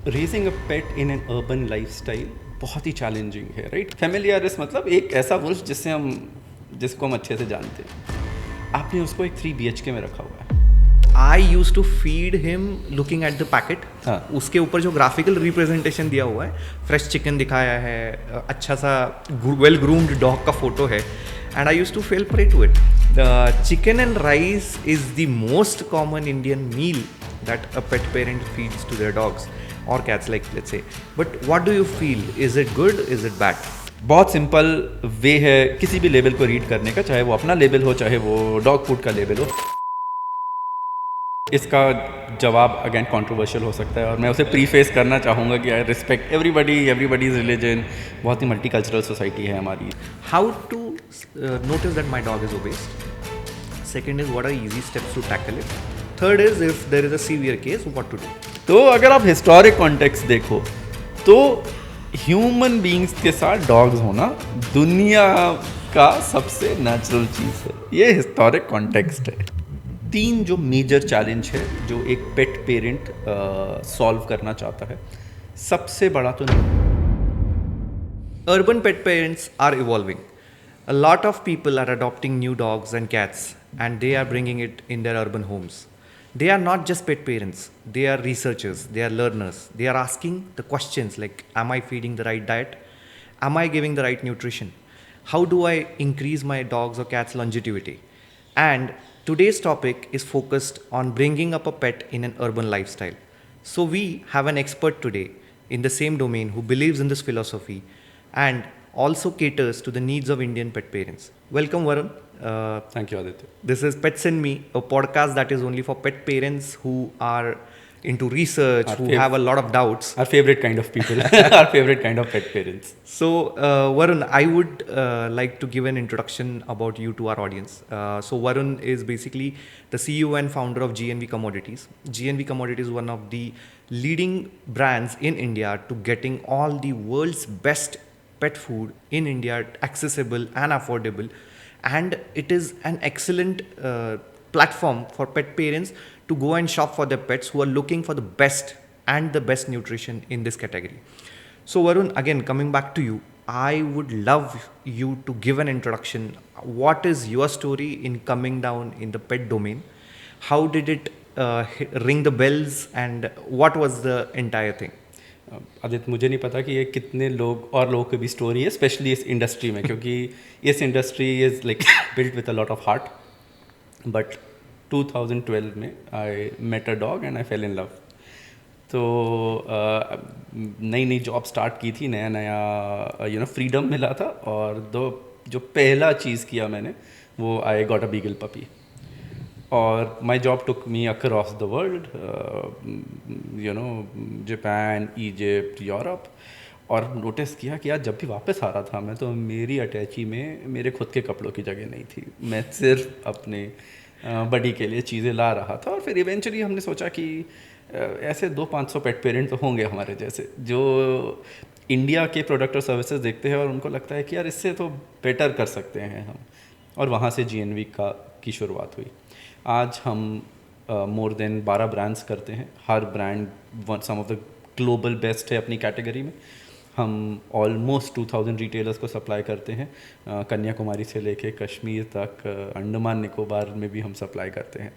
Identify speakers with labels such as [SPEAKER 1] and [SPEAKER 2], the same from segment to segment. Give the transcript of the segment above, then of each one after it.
[SPEAKER 1] Raising a pet in an urban lifestyle बहुत ही challenging है, right. फेमिलियरिस मतलब एक ऐसा वुल्फ जिसको हम अच्छे से जानते हैं। आपने उसको एक 3 BHK में रखा हुआ है।
[SPEAKER 2] I used to feed him looking at the packet.
[SPEAKER 1] हाँ।
[SPEAKER 2] उसके ऊपर जो ग्राफिकल रिप्रेजेंटेशन दिया हुआ है, फ्रेश चिकन दिखाया है, अच्छा सा वेल ग्रूम्ड डॉग का फोटो है, and I used to fall prey to it. The chicken and rice is the most common Indian meal that a pet parent feeds to their dogs or cats, like let's say. But what do you feel? Is it good? Is it bad?
[SPEAKER 1] बहुत simple way है किसी भी label को read करने का, चाहे वो अपना लेबल हो चाहे वो डॉग फूड का लेबल हो। इसका जवाब अगेन कंट्रोवर्शियल हो सकता है और मैं उसे प्रीफेस करना चाहूँगा कि आई रिस्पेक्ट एवरीबडीज रिलीजन। बहुत ही मल्टीकल्चरल सोसाइटी है हमारी।
[SPEAKER 2] How to notice that my dog is obese? Second is, what are easy steps to tackle it? Third is, if there is a severe case, what to do?
[SPEAKER 1] तो अगर आप historic context देखो तो human beings के साथ dogs होना दुनिया का सबसे नेचुरल चीज़ है। ये हिस्टोरिक कॉन्टेक्स्ट है। 3 जो मेजर चैलेंज है जो एक पेट पेरेंट सॉल्व करना चाहता है, सबसे बड़ा तो नहीं।
[SPEAKER 2] Urban pet parents are evolving. A lot of people are adopting new dogs and cats, and they are bringing it in their urban homes. They are not just pet parents, they are researchers, they are learners. They are asking the questions like, am I feeding the right diet? Am I giving the right nutrition? How do I increase my dog's or cat's longevity? And today's topic is focused on bringing up a pet in an urban lifestyle. So we have an expert today in the same domain who believes in this philosophy and also caters to the needs of Indian pet parents. Welcome, Varun.
[SPEAKER 1] Thank you Aditya.
[SPEAKER 2] This is Pets and Me, a podcast that is only for pet parents who are into research, who have a lot of doubts.
[SPEAKER 1] Our favorite kind of people, our favorite kind of pet parents.
[SPEAKER 2] So, Varun, I would like to give an introduction about you to our audience. So, Varun is basically the CEO and founder of GNV Commodities. GNV Commodities is one of the leading brands in India to getting all the world's best pet food in India accessible and affordable. And it is an excellent platform for pet parents to go and shop for their pets who are looking for the best and the best nutrition in this category. So Varun, again coming back to you, I would love you to give an introduction. What is your story in coming down in the pet domain? How did it ring the bells, and what was the entire thing?
[SPEAKER 1] Aditya, मुझे नहीं पता कि ये कितने लोगों की भी story है, स्पेशली इस इंडस्ट्री में, क्योंकि इस industry is like built with a lot of heart. But 2012 में I met a dog and I fell in love. तो नई नई जॉब स्टार्ट की थी, नया नया फ्रीडम मिला था, और जो पहला चीज़ किया मैंने वो I got a beagle puppy. और my job took me across the world, Japan, Egypt, Europe. और नोटिस किया कि यार जब भी वापस आ रहा था मैं, तो मेरी अटैची में मेरे खुद के कपड़ों की जगह नहीं थी। मैं सिर्फ अपने बडी के लिए चीज़ें ला रहा था। और फिर इवेंचुअली हमने सोचा कि ऐसे 200-500 पेट पेरेंट तो होंगे हमारे जैसे, जो इंडिया के प्रोडक्ट और सर्विसेज देखते हैं और उनको लगता है कि यार इससे तो बेटर कर सकते हैं हम। और वहाँ से GNV की शुरुआत हुई। आज हम मोर देन 12 ब्रांड्स करते हैं। हर brand some of the global best है अपनी कैटेगरी में। हम ऑलमोस्ट 2000 रिटेलर्स को सप्लाई करते हैं, कन्याकुमारी से लेके कश्मीर तक, अंडमान निकोबार में भी हम सप्लाई करते हैं।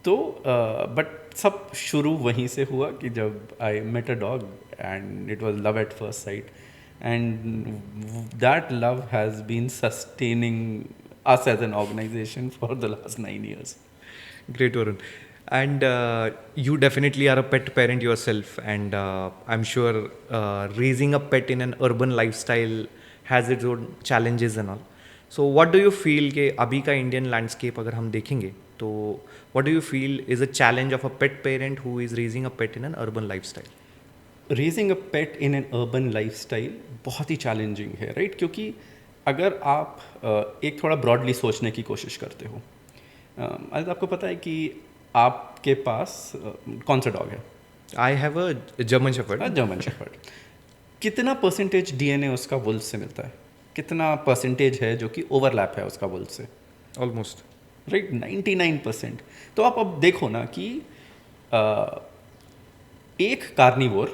[SPEAKER 1] तो बट सब शुरू वहीं से हुआ कि जब I met a dog and it was love at first sight, and that love has been sustaining us as an organization for the last 9 years.
[SPEAKER 2] Great, Varun. And you definitely are a pet parent yourself, and I'm sure raising a pet in an urban lifestyle has its own challenges and all. So what do you feel कि अभी का Indian landscape अगर हम देखेंगे तो what do you feel is a challenge of a pet parent who is raising a pet in an urban lifestyle?
[SPEAKER 1] Raising a pet in an urban lifestyle बहुत ही challenging है, right? क्योंकि अगर आप एक थोड़ा ब्रॉडली सोचने की कोशिश करते हो, आपको पता है कि आपके पास कौन सा डॉग है?
[SPEAKER 2] I have a German Shepherd.
[SPEAKER 1] German shepherd. कितना परसेंटेज DNA उसका वुल्फ से मिलता है? कितना परसेंटेज है जो कि ओवरलैप है उसका वुल्फ से?
[SPEAKER 2] Almost.
[SPEAKER 1] राइट, 99%। तो आप अब देखो ना कि एक कार्निवोर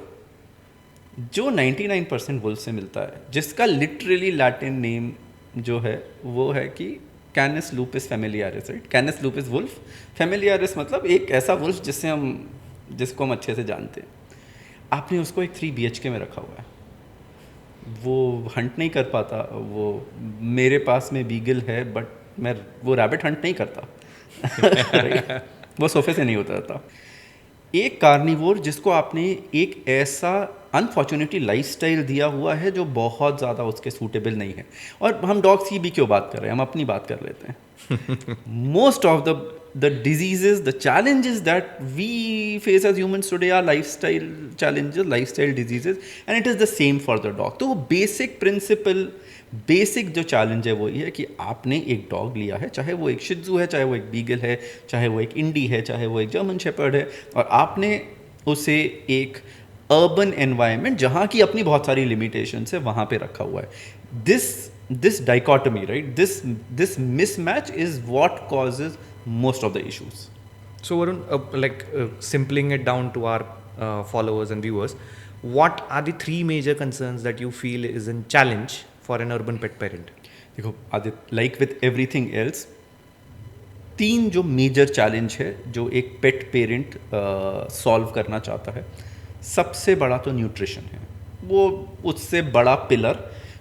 [SPEAKER 1] जो 99% वुल्फ से मिलता है, जिसका लिटरली लैटिन नेम जो है वो है कि कैनस लूपिस फेमिलियारिस, राइट? कैनस लूपिस वुल्फ, फेमिलियारिस मतलब एक ऐसा वुल्फ जिसको हम अच्छे से जानते हैं। आपने उसको एक 3 BHK में रखा हुआ है, वो हंट नहीं कर पाता। वो मेरे पास में बीगल है बट मैं वो रैबिट हंट नहीं करता right? वो सोफे से नहीं उतरता। एक कार्निवोर जिसको आपने एक ऐसा अनफॉर्चुनेटली लाइफस्टाइल दिया हुआ है जो बहुत ज़्यादा उसके सूटेबल नहीं है। और हम डॉग्स की भी क्यों बात कर रहे हैं, हम अपनी बात कर लेते हैं। Most of the diseases, the challenges that we face as humans today are lifestyle challenges, lifestyle diseases, and it is the same for the dog. तो बेसिक प्रिंसिपल, बेसिक जो चैलेंज है वो ये है कि आपने एक डॉग लिया है, चाहे वो एक शित्जू है, चाहे वो एक बीगल है, चाहे वो एक इंडी है, चाहे वो एक जर्मन शेपर्ड है, और आपने उसे एक अर्बन एनवायरनमेंट जहाँ की अपनी बहुत सारी लिमिटेशंस है वहाँ पे रखा हुआ है। This dichotomy, right? This mismatch is what causes most of the issues.
[SPEAKER 2] So Varun, simpling it down to our followers and viewers, what are the 3 major concerns that you feel is a challenge for an urban pet parent?
[SPEAKER 1] देखो Aditya, like with everything else, 3 जो major challenge है जो एक पेट parent solve करना चाहता है। सबसे बड़ा तो न्यूट्रिशन है, वो उससे बड़ा पिलर,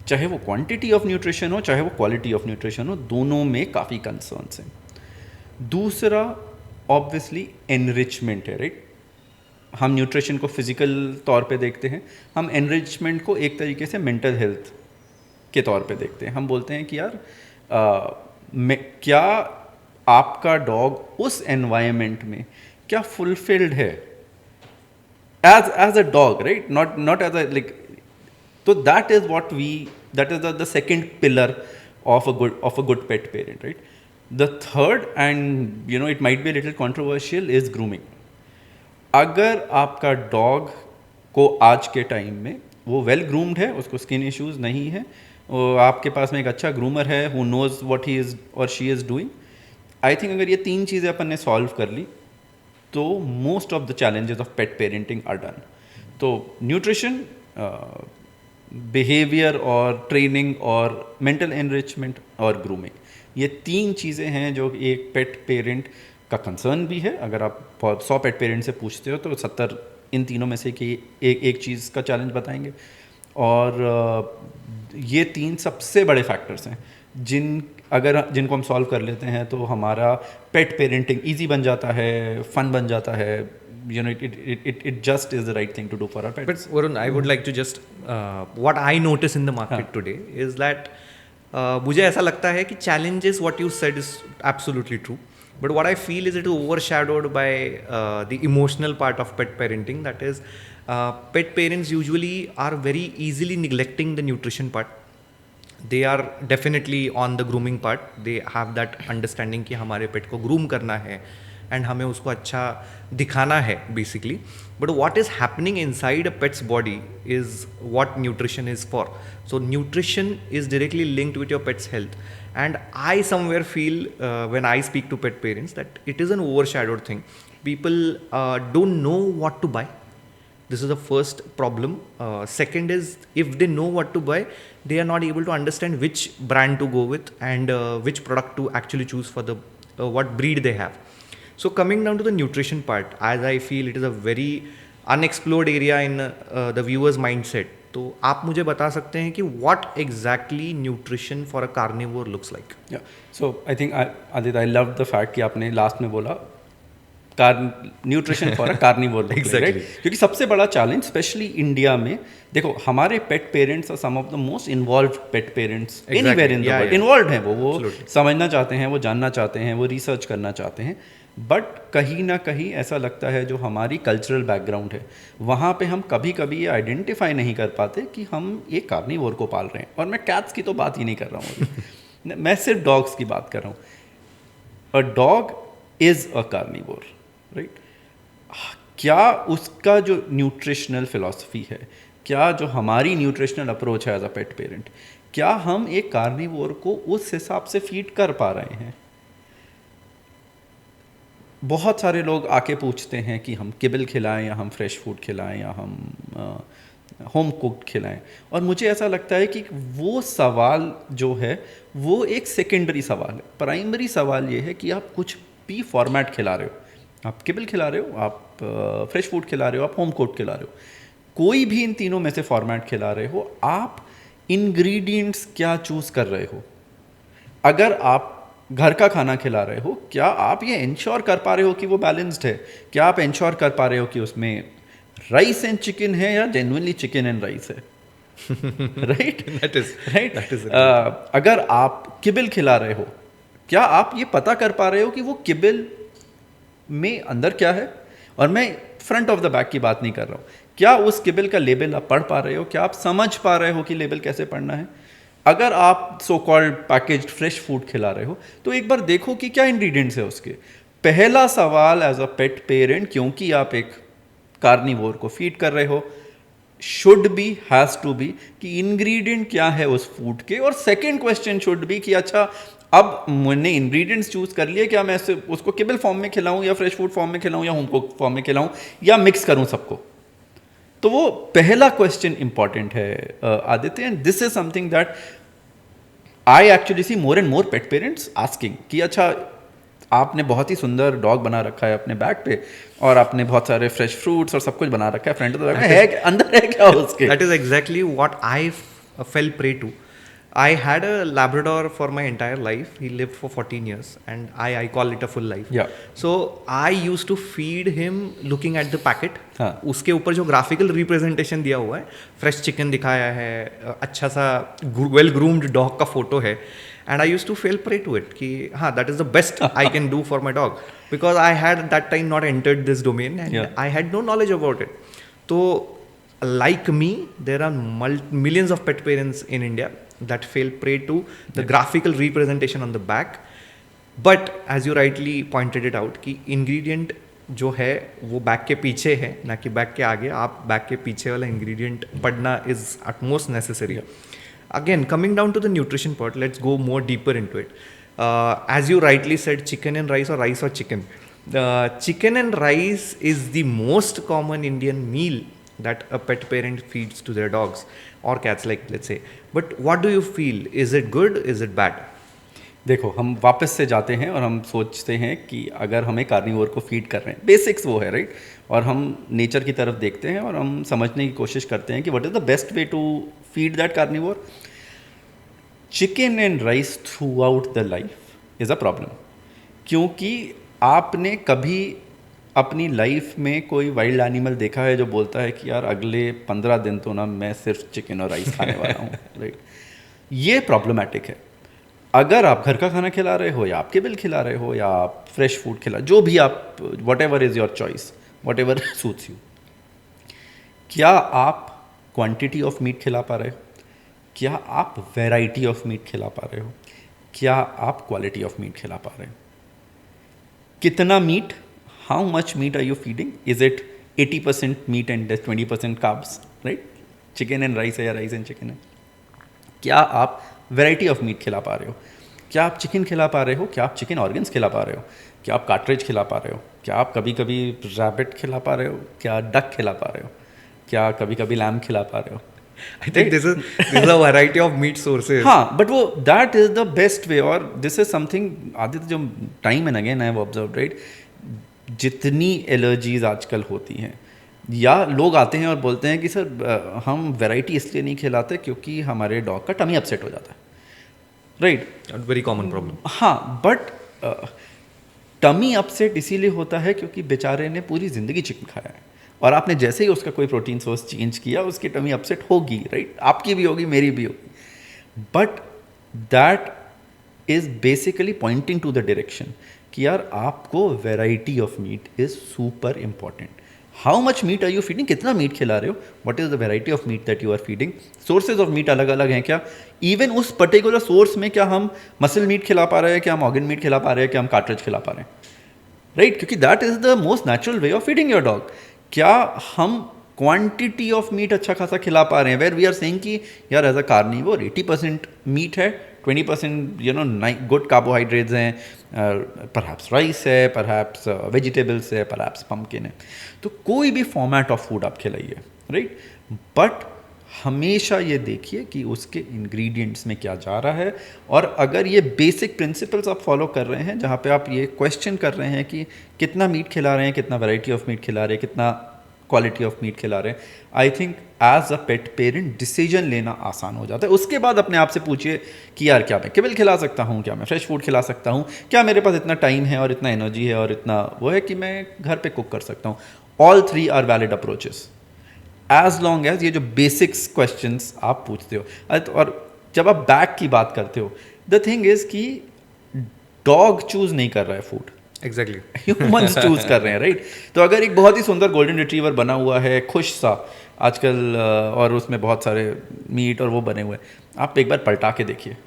[SPEAKER 1] चाहे वो क्वांटिटी ऑफ न्यूट्रिशन हो चाहे वो क्वालिटी ऑफ न्यूट्रिशन हो, दोनों में काफ़ी कंसर्न्स हैं। दूसरा ऑब्वियसली एनरिचमेंट है, राइट? हम न्यूट्रिशन को फिजिकल तौर पे देखते हैं, हम एनरिचमेंट को एक तरीके से मेंटल हेल्थ के तौर पे देखते हैं। हम बोलते हैं कि यार क्या आपका डॉग उस एनवायरनमेंट में क्या फुलफिल्ड है as a dog, right? Not as a like. तो that is the second pillar of a good pet parent, right? The third, and it might be a little controversial, is grooming. अगर आपका dog को आज के time में वो well groomed है, उसको स्किन इश्यूज नहीं है, और आपके पास में एक अच्छा ग्रूमर है who knows what he is और she is doing, I think अगर ये 3 चीज़ें अपन ने सॉल्व कर ली तो most of the challenges of pet parenting are done. तो न्यूट्रिशन, बिहेवियर और ट्रेनिंग और मेंटल एनरिचमेंट और ग्रूमिंग, ये 3 चीज़ें हैं जो एक पेट पेरेंट का कंसर्न भी है। अगर आप 100 पेट पेरेंट से पूछते हो तो 70 इन तीनों में से कि एक चीज़ का चैलेंज बताएंगे। और ये 3 सबसे बड़े फैक्टर्स हैं जिनको हम सॉल्व कर लेते हैं तो हमारा पेट पेरेंटिंग ईजी बन जाता है, फन बन जाता है। It just is the right thing to do for our pets.
[SPEAKER 2] But Varun, I would like to just what I notice in the market today is that मुझे ऐसा लगता है कि challenges what you said is absolutely true, but what I feel is it is overshadowed by the emotional part of pet parenting. That is, pet parents usually are very easily neglecting the nutrition part. They are definitely on the grooming part. They have that understanding कि हमारे पेट को groom करना है and हमें उसको अच्छा दिखाना है basically, but what is happening in side a pets body is what nutrition is for. So nutrition is directly linked with your pets health, and I somewhere feel when I speak to pet parents that it is an overshadowed thing. People don't know what to buy. This is the first problem. Second is, if they know what to buy, they are not able to understand which brand to go with and which product to actually choose for the what breed they have. So coming down to the nutrition part, as I feel it is a very unexplored area in the viewer's mindset. तो आप मुझे बता सकते हैं कि what exactly nutrition for a carnivore looks like?
[SPEAKER 1] Yeah. So I think Adit, I loved the fact कि आपने last में बोला nutrition for a carnivore.
[SPEAKER 2] Exactly.
[SPEAKER 1] क्योंकि सबसे बड़ा चैलेंज स्पेशली इंडिया में, देखो हमारे pet parents are some of the most involve pet parents anywhere in the world. Involve हैं वो समझना चाहते हैं, वो जानना चाहते हैं, वो रिसर्च करना चाहते हैं, बट कहीं ना कहीं ऐसा लगता है जो हमारी कल्चरल बैकग्राउंड है वहाँ पे हम कभी कभी ये आइडेंटिफाई नहीं कर पाते कि हम एक कार्निवोर को पाल रहे हैं. और मैं कैट्स की तो बात ही नहीं कर रहा हूँ मैं सिर्फ डॉग्स की बात कर रहा हूँ. A dog is a carnivore, right? क्या उसका जो न्यूट्रिशनल फिलॉसफी है, क्या जो हमारी न्यूट्रिशनल अप्रोच है एज अ पेट पेरेंट, क्या हम एक कार्निवोर को उस हिसाब से फीड कर पा रहे हैं? बहुत सारे लोग आके पूछते हैं कि हम किबल खिलाएं या हम फ्रेश फूड खिलाएं या हम होम कुक्ड खिलाएं। और मुझे ऐसा लगता है कि वो सवाल जो है वो एक सेकेंडरी सवाल है। प्राइमरी सवाल ये है कि आप कुछ भी फॉर्मेट खिला रहे हो, आप किबल खिला रहे हो, आप फ्रेश फूड खिला रहे हो, आप होम कुक्ड खिला रहे हो, कोई भी इन तीनों में से फॉर्मेट खिला रहे हो, आप इंग्रेडिएंट्स क्या चूज़ कर रहे हो। अगर आप घर का खाना खिला रहे हो, क्या आप ये इंश्योर कर पा रहे हो कि वो बैलेंस्ड है? क्या आप इंश्योर कर पा रहे हो कि उसमें राइस एंड चिकन है या जेन्युइनली चिकन एंड राइस है? राइट,
[SPEAKER 2] that is
[SPEAKER 1] अगर आप किबल खिला रहे हो, क्या आप ये पता कर पा रहे हो कि वो किबल में अंदर क्या है? और मैं फ्रंट ऑफ द बैक की बात नहीं कर रहा हूँ। क्या उस किबल का लेबल आप पढ़ पा रहे हो? क्या आप समझ पा रहे हो कि लेबल कैसे पढ़ना है? अगर आप so called packaged fresh food खिला रहे हो तो एक बार देखो कि क्या इंग्रेडिएंट्स है उसके। पहला सवाल एज अ पेट पेरेंट, क्योंकि आप एक कार्निवोर को फीड कर रहे हो, should be, has to be कि इंग्रेडिएंट क्या है उस फूड के। और सेकंड क्वेश्चन शुड बी कि अच्छा, अब मैंने इंग्रेडिएंट्स चूज कर लिए, क्या मैं उसको किबल फॉर्म में खिलाऊं या फ्रेश फूड फॉर्म में खिलाऊं या होम कुक फॉर्म में खिलाऊं या मिक्स करूं सबको। तो वो पहला क्वेश्चन इंपॉर्टेंट है Aditya, and this is something that I actually see more and more pet parents asking कि अच्छा, आपने बहुत ही सुंदर डॉग बना रखा है अपने बैग पे और आपने बहुत सारे फ्रेश फ्रूट्स और सब कुछ बना रखा है फ्रंट ऑफ द बैग में, है अंदर है क्या उसके?
[SPEAKER 2] That is exactly what I fell prey to. I had a Labrador for my entire life. He lived for 14 years, and I call it a full life.
[SPEAKER 1] Yeah.
[SPEAKER 2] So I used to feed him looking at the packet.
[SPEAKER 1] हाँ.
[SPEAKER 2] उसके ऊपर जो graphical representation दिया हुआ है, fresh chicken दिखाया है, अच्छा सा वेल ग्रूम्ड डॉग का फोटो है, and I used to fall prey to it कि हाँ, that is the best I can do for my dog, because I had that time not entered this domain and
[SPEAKER 1] Yeah.
[SPEAKER 2] I had no knowledge about it. तो like me, there are millions of pet parents in India that fall prey to the graphical representation on the back. But as you rightly pointed it out कि ingredient जो है वो bag के पीछे है, ना कि बैग के आगे। आप बैग के पीछे वाला ingredient पढ़ना is utmost necessary. Again, coming down to the nutrition part, let's go more deeper into it. As you rightly said, chicken and rice or rice or chicken. Chicken and rice is the most common Indian meal that a pet parent feeds to their dogs or cats, like let's say. But what do you feel? Is it good? Is it bad?
[SPEAKER 1] देखो, हम वापस से जाते हैं और हम सोचते हैं कि अगर हमें कार्निवोर को फीड कर रहे हैं, बेसिक्स वो है, राइट? और हम नेचर की तरफ देखते हैं और हम समझने की कोशिश करते हैं कि what is the best way to feed that carnivore. Chicken and rice throughout the life is a problem, क्योंकि आपने कभी अपनी लाइफ में कोई वाइल्ड एनिमल देखा है जो बोलता है कि यार अगले 15 दिन तो ना मैं सिर्फ चिकन और राइस खाने वाला हूँ, राइट? ये प्रॉब्लमैटिक है। अगर आप घर का खाना खिला रहे हो या आप किबल खिला रहे हो या आप फ्रेश फूड खिला, जो भी आप, what ever is your choice, what ever suits you, क्या आप क्वांटिटी ऑफ मीट खिला पा रहे हो? क्या आप वैरायटी ऑफ मीट खिला पा रहे हो? क्या आप क्वालिटी ऑफ मीट खिला पा रहे हो? कितना meat, how much meat are you feeding? Is it 80% meat and 20% carbs, right? Chicken and rice है या राइस एंड चिकन है? क्या आप वैरायटी ऑफ मीट खिला पा रहे हो? क्या आप चिकन खिला पा रहे हो? क्या आप चिकन ऑर्गन्स खिला पा रहे हो? क्या आप कार्ट्रिज खिला पा रहे हो? क्या आप कभी कभी रैबिट खिला पा रहे हो? क्या डक खिला पा रहे हो? क्या कभी कभी लैम खिला पा रहे हो?
[SPEAKER 2] I think this is a variety of meat sources.
[SPEAKER 1] हाँ, बट वो दैट इज द बेस्ट वे। और दिस इज समथिंग आदित्य, जो time and again I have observed, right, जितनी एलर्जीज आजकल होती हैं या लोग आते हैं और बोलते हैं कि सर हम वैरायटी इसलिए नहीं खिलाते क्योंकि हमारे डॉग का टमी अपसेट हो जाता है, राइट?
[SPEAKER 2] Very common problem.
[SPEAKER 1] हाँ, बट टमी अपसेट इसीलिए होता है क्योंकि बेचारे ने पूरी ज़िंदगी चिकन खाया है और आपने जैसे ही उसका कोई प्रोटीन सोर्स चेंज किया उसकी टमी अपसेट होगी, राइट? आपकी भी होगी, मेरी भी होगी। But that is basically pointing to the direction कि यार आपको variety of meat is super important. How much meat are you feeding? कितना मीट खिला रहे हो? What is the variety of meat that you are feeding? Sources of meat अलग अलग हैं क्या? इवन उस पर्टिकुलर सोर्स में क्या हम मसल मीट खिला पा रहे हैं, क्या हम ऑर्गन मीट खिला पा रहे हैं, क्या हम कार्ट्रिज खिला पा रहे हैं, राइट? क्योंकि that is the most natural way of feeding your dog. क्या हम क्वांटिटी ऑफ मीट अच्छा खासा खिला पा रहे हैं? वेर वी आर सेइंग कि यार एज अ कार्निवोर 80% मीट है, 20% गुड कार्बोहाइड्रेट्स हैं, परहैप्स राइस है, परहैप्स वेजिटेबल्स है, परहैप्स पम्पकिन है। तो कोई भी फॉर्मेट ऑफ फूड आप खिलाइए, राइट। बट हमेशा ये देखिए कि उसके इंग्रेडिएंट्स में क्या जा रहा है, और अगर ये बेसिक प्रिंसिपल्स आप फॉलो कर रहे हैं, जहाँ पे आप ये क्वेश्चन कर रहे हैं कि कितना मीट खिला रहे हैं, कितना वैरायटी ऑफ मीट खिला रहे हैं, कितना क्वालिटी ऑफ मीट खिला रहे हैं, I think as a pet parent decision लेना आसान हो जाता है। उसके बाद अपने आप से पूछिए कि यार क्या मैं किबल खिला सकता हूँ, क्या मैं फ्रेश फूड खिला सकता हूँ, क्या मेरे पास इतना टाइम है और इतना एनर्जी है और इतना वो है कि मैं घर पे कुक कर सकता हूँ। All three are valid approaches as long as ये जो बेसिक्स क्वेश्चंस आप पूछते हो। और जब आप बैग की बात करते हो, द थिंग इज कि डॉग चूज नहीं कर रहा है फूड,
[SPEAKER 2] एग्जैक्टली
[SPEAKER 1] ह्यूमंस चूज कर रहे हैं, राइट। तो अगर एक बहुत ही सुंदर गोल्डन रिट्रीवर बना हुआ है खुश सा आजकल, और उसमें बहुत सारे मीट और वो बने हुए हैं, आप एक बार पलटा के देखिए।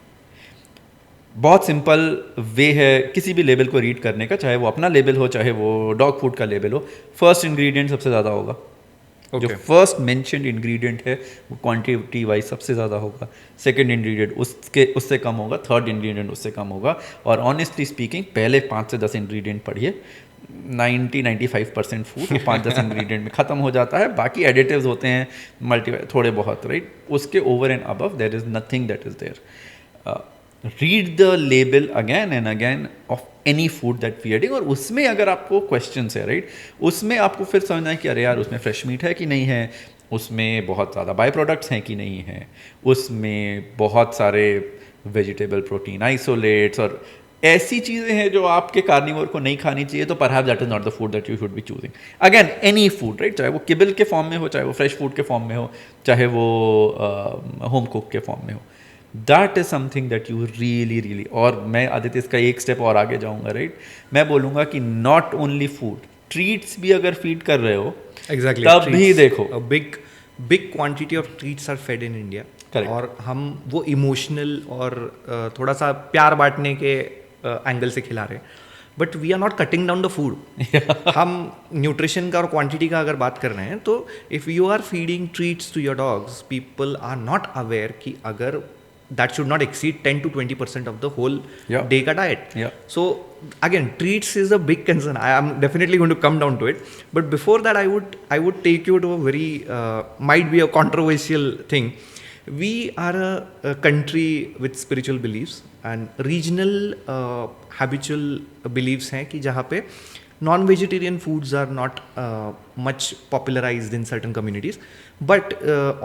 [SPEAKER 1] बहुत सिंपल वे है किसी भी लेबल को रीड करने का, चाहे वो अपना लेबल हो चाहे वो डॉग फूड का लेबल हो। फर्स्ट इंग्रेडिएंट सबसे ज़्यादा होगा, जो फर्स्ट मेंशन्ड इंग्रेडिएंट है वो क्वांटिटी वाइज सबसे ज़्यादा होगा। सेकंड इंग्रेडिएंट उससे कम होगा, थर्ड इंग्रेडिएंट उससे कम होगा। और ऑनेस्टली स्पीकिंग पहले 5 से 10 इंग्रेडिएंट पढ़िए, 90-95% फूड 5-10 इंग्रेडिएंट में ख़त्म हो जाता है। बाकी एडिटिव्स होते हैं थोड़े बहुत, राइट। उसके over and above there is nothing that is there. Read the label again and again of any food that we adding, और उसमें अगर आपको क्वेश्चंस है, राइट, उसमें आपको फिर समझना है कि अरे यार उसमें फ्रेश मीट है कि नहीं है, उसमें बहुत ज़्यादा बाय प्रोडक्ट्स हैं कि नहीं है, उसमें बहुत सारे वेजिटेबल प्रोटीन आइसोलेट्स और ऐसी चीज़ें हैं जो आपके कार्निवोर को नहीं खानी चाहिए। तो perhaps that is not the food that you should be choosing. Again any food, right, चाहे वो किबल के फॉर्म में हो, चाहे वो फ्रेश फूड के फॉर्म में हो, चाहे वो होम कुक के फॉर्म में हो, that is something that you really. और मैं आदित्य इसका एक स्टेप और आगे जाऊंगा, राइट। मैं बोलूँगा कि नॉट ओनली फूड, ट्रीट्स भी अगर फीड कर रहे हो
[SPEAKER 2] एग्जैक्टली
[SPEAKER 1] तब भी देखो
[SPEAKER 2] big quantity of treats are fed in India. और हम वो इमोशनल और थोड़ा सा प्यार बांटने के एंगल से खिला रहे हैं, but we are not cutting down the food. हम न्यूट्रिशन का और क्वांटिटी का अगर बात कर रहे हैं, तो if you are feeding treats to your dogs, people are not aware कि अगर that should not exceed 10 to 20% of the whole day ka diet. So again, treats is a big concern. I am definitely going to come down to it, but before that I would take you to a very might be a controversial thing. We are a country with spiritual beliefs and regional habitual beliefs हैं कि जहाँ पे non-vegetarian foods are not much popularized in certain communities, but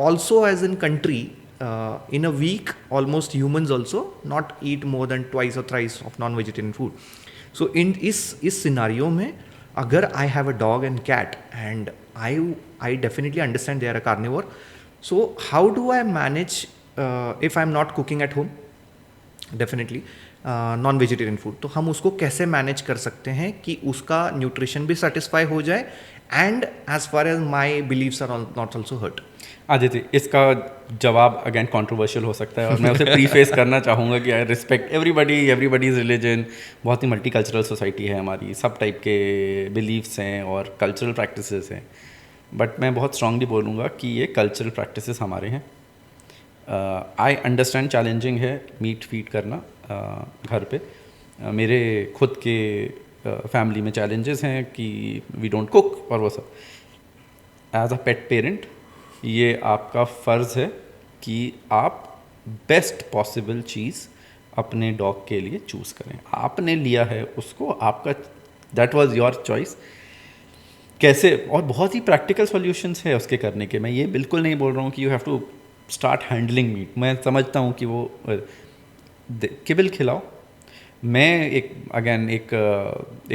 [SPEAKER 2] also as in country, in a week almost humans also not eat more than twice or thrice of non-vegetarian food. So in इस scenario में अगर I have a dog and cat and I definitely understand they are a carnivore, so how do I manage if I'm not cooking at home definitely non-vegetarian food, तो हम उसको कैसे manage कर सकते हैं कि उसका न्यूट्रिशन भी सेटिस्फाई हो जाए and as far as my beliefs are not also hurt.
[SPEAKER 1] Aditya, इसका जवाब अगेन कंट्रोवर्शियल हो सकता है और मैं उसे प्रीफेस करना चाहूँगा कि आई रिस्पेक्ट एवरीबडीज़ रिलीजन। बहुत ही मल्टीकल्चरल सोसाइटी है हमारी, सब टाइप के बिलीव्स हैं और कल्चरल प्रैक्टिसेस हैं, बट मैं बहुत स्ट्रांगली बोलूँगा कि ये कल्चरल प्रैक्टिसेस हमारे हैं। आई अंडरस्टैंड चैलेंजिंग है मीट फीड करना घर पे। मेरे खुद के फैमिली में चैलेंजेस हैं कि वी डोंट कुक और वो सब। एज अ पेट पेरेंट ये आपका फ़र्ज़ है कि आप बेस्ट पॉसिबल चीज़ अपने डॉग के लिए चूज़ करें। आपने लिया है उसको, आपका दैट वाज योर चॉइस। कैसे, और बहुत ही प्रैक्टिकल सॉल्यूशंस है उसके करने के। मैं ये बिल्कुल नहीं बोल रहा हूँ कि you have to start handling meat. मैं समझता हूँ कि वो किबल खिलाओ। मैं एक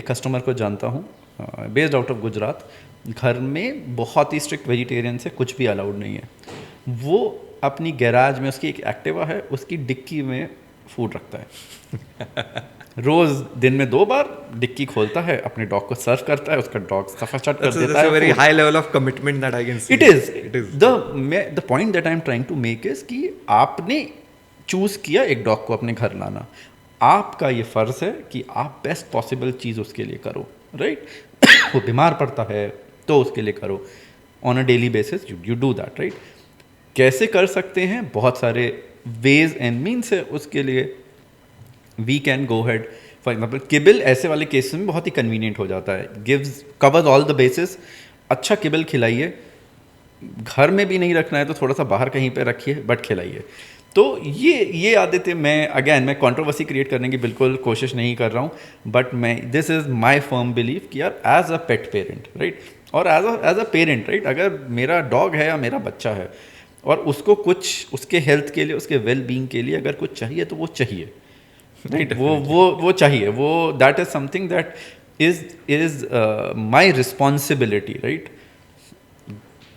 [SPEAKER 1] कस्टमर को जानता हूँ बेस्ड आउट ऑफ गुजरात, घर में बहुत ही स्ट्रिक्ट वेजिटेरियन से कुछ भी अलाउड नहीं है। वो अपनी गैराज में, उसकी एक एक्टिवा है, उसकी डिक्की में फूड रखता है। रोज़ दिन में 2 बार डिक्की खोलता है, अपने डॉग को सर्व करता है, उसका डॉग सफाचट कर देता है।
[SPEAKER 2] Very high level of commitment that I can see.
[SPEAKER 1] It is the point that I am trying to make is कि आपने चूज़ किया एक डॉग को अपने घर लाना, आपका ये फ़र्ज़ है कि आप बेस्ट पॉसिबल चीज़ उसके लिए करो, राइट। वो बीमार पड़ता है तो उसके लिए करो on a daily basis, you do that, right. कैसे कर सकते हैं? बहुत सारे वेज एंड मीन्स है उसके लिए। We can go head, for example kibble ऐसे वाले केसेस में बहुत ही कन्वीनियंट हो जाता है, कवर्स ऑल द बेसिस। अच्छा किबल खिलाइए, घर में भी नहीं रखना है तो थोड़ा सा बाहर कहीं पे रखिए बट खिलाइए। तो ये आदतें मैं कंट्रोवर्सी क्रिएट करने की बिल्कुल कोशिश नहीं कर रहा हूँ, बट मैं this is my firm believe कि यार as a pet parent right, और एज अ पेरेंट राइट, अगर मेरा डॉग है या मेरा बच्चा है और उसको कुछ उसके हेल्थ के लिए, उसके वेल बीइंग के लिए अगर कुछ चाहिए तो वो चाहिए राइट, वो चाहिए, वो that is something that is my responsibility right.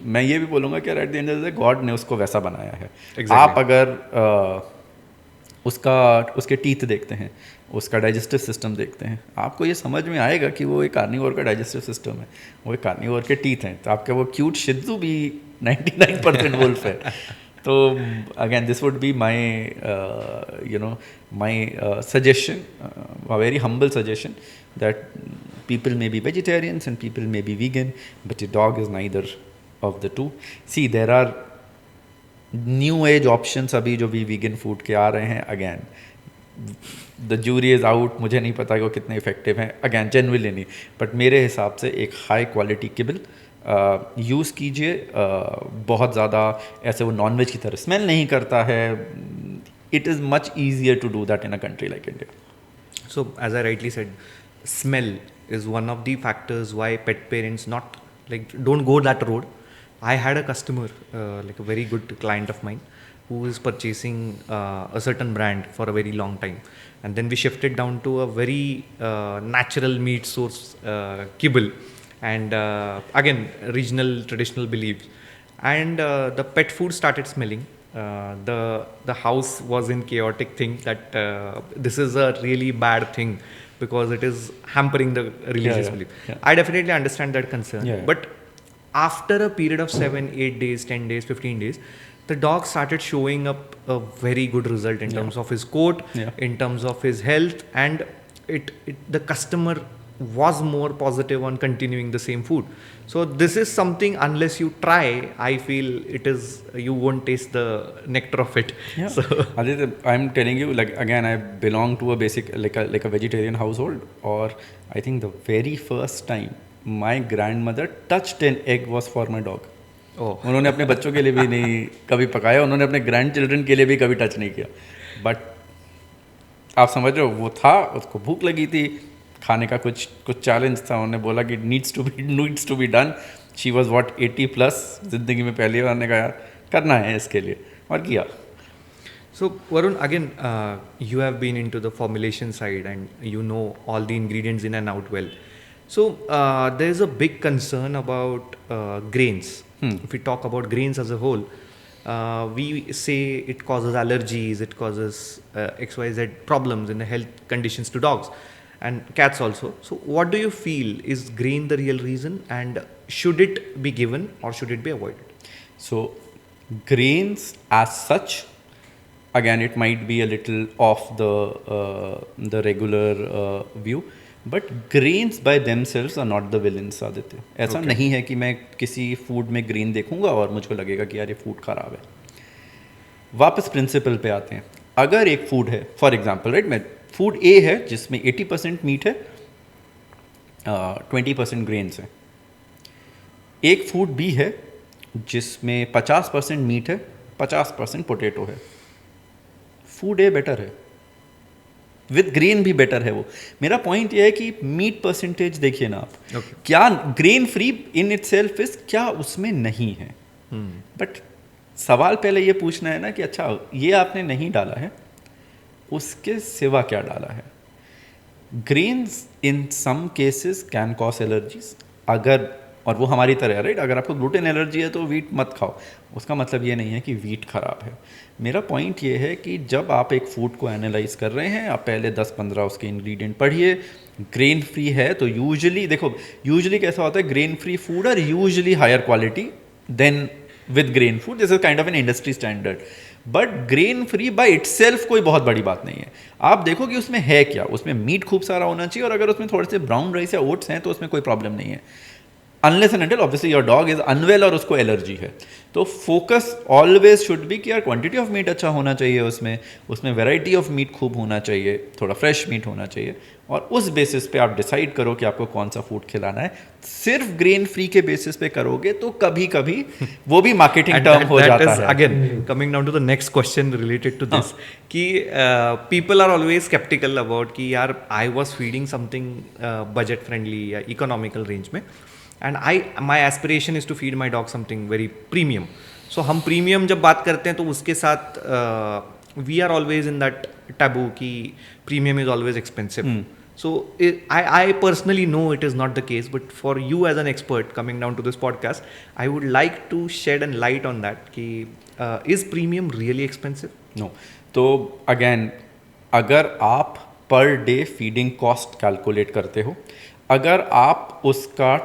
[SPEAKER 1] मैं ये भी बोलूँगा कि at the end of the day God ने उसको वैसा बनाया है।
[SPEAKER 2] Exactly.
[SPEAKER 1] आप अगर उसके टीथ देखते हैं, उसका डाइजेस्टिव सिस्टम देखते हैं, आपको ये समझ में आएगा कि वो एक कार्निवोर का डाइजेस्टिव सिस्टम है, वो एक कार्निवोर के टीथ हैं। तो आपके वो क्यूट शिज़ू भी 99% वुल्फ है। तो again this would be my suggestion, a very humble suggestion, that people may be vegetarians and people may be vegan, but your dog is neither of the two. See, there are new age options अभी जो भी vegan food के आ रहे हैं। Again the jury is out, मुझे नहीं पता कि वो कितने इफेक्टिव हैं, अगेन जेन्युइनली नहीं, बट मेरे हिसाब से एक हाई क्वालिटी किबल यूज़ कीजिए। बहुत ज़्यादा ऐसे वो नॉनवेज की तरह स्मेल नहीं करता है। It is much easier to do that in a country like India.
[SPEAKER 2] So, as I rightly said, smell is one of the factors why pet parents don't go that road. I had a customer, like a very good client of mine, who is purchasing a certain brand for a very long time, and then we shifted down to a very natural meat source kibble, and again regional traditional beliefs, and the pet food started smelling. The house was in chaotic thing that this is a really bad thing because it is hampering the religious belief. I definitely understand that concern, but after a period of 7 8 days 10 days 15 days, the dog started showing up a very good result in terms of his coat, in terms of his health, and the customer was more positive on continuing the same food. So this is something, unless you try, I feel you won't taste the nectar of it. So
[SPEAKER 1] Aditya, I'm telling you, like again, I belong to a basic like a vegetarian household, or I think the very first time my grandmother touched an egg was for my dog. उन्होंने अपने बच्चों के लिए भी नहीं कभी पकाया, उन्होंने अपने ग्रैंड चिल्ड्रन के लिए भी कभी टच नहीं किया, बट आप समझ रहे हो, वो था, उसको भूख लगी थी, खाने का कुछ चैलेंज था, उन्होंने बोला कि needs to be done. She was what 80+, ज़िंदगी में पहली बार ने कहा यार करना है इसके लिए, और किया।
[SPEAKER 2] So Varun, again, you have been into the formulation side and you know all the ingredients in and out well. So there is a big concern about grains. If we talk about grains as a whole, we say it causes allergies, it causes XYZ problems in the health conditions to dogs and cats also. So what do you feel, is grain the real reason, and should it be given or should it be avoided?
[SPEAKER 1] So grains as such, again it might be a little off the regular view, but grains by themselves are not the villains, Aditya. ऐसा नहीं है कि मैं किसी food में grain देखूंगा और मुझको लगेगा कि यार ये फूड खराब है। वापस प्रिंसिपल पे आते हैं। अगर एक फूड है, फॉर एग्जांपल राइट, मैं फूड ए है जिसमें 80% मीट है, 20% ग्रेन्स है। एक फूड बी है जिसमें 50% मीट है, 50% पोटैटो है। फूड ए बेटर है, विद ग्रेन भी बेटर है वो। मेरा पॉइंट ये है कि मीट परसेंटेज देखिए ना आप, क्या grain free in itself is, क्या उसमें नहीं है, बट सवाल पहले ये पूछना है ना कि अच्छा ये आपने नहीं डाला है, उसके सिवा क्या डाला है। Grains in some cases can cause allergies, अगर, और वो हमारी तरह है राइट, अगर आपको ग्लूटेन एलर्जी है तो वीट मत खाओ, उसका मतलब ये नहीं है कि वीट खराब है। मेरा पॉइंट ये है कि जब आप एक फूड को एनालाइज कर रहे हैं, आप पहले 10-15 उसके इंग्रेडिएंट पढ़िए। ग्रेन फ्री है तो यूजुअली देखो, यूजुअली कैसा होता है, grain free food are usually higher quality than with grain food, this is kind of an industry standard. But grain free by itself कोई बहुत बड़ी बात नहीं है। आप देखो कि उसमें है क्या, उसमें मीट खूब सारा होना चाहिए, और अगर उसमें थोड़े से ब्राउन राइस या ओट्स हैं तो उसमें कोई प्रॉब्लम नहीं है। Unless and until obviously your dog is unwell और उसको एलर्जी है। तो फोकस ऑलवेज शुड बी कि यार क्वांटिटी ऑफ मीट अच्छा होना चाहिए, उसमें वैरायटी ऑफ मीट खूब होना चाहिए, थोड़ा फ्रेश मीट होना चाहिए, और उस बेसिस पे आप डिसाइड करो कि आपको कौन सा फूड खिलाना है। सिर्फ ग्रेन फ्री के बेसिस पे करोगे तो कभी कभी वो भी मार्केटिंग टर्म हो जाता है।
[SPEAKER 2] Again coming down to the next question related to this कि people are always skeptical about कि यार I was feeding something budget friendly या इकोनॉमिकल रेंज में, and my aspiration is to feed my dog something very premium. So हम premium जब बात करते हैं तो उसके साथ we are always in that taboo कि premium is always expensive. So I personally know it is not the case, but for you as an expert coming down to this podcast, I would like to shed a light on that. कि is premium really expensive?
[SPEAKER 1] No. तो again अगर आप per day feeding cost calculate करते हो, अगर आप उसका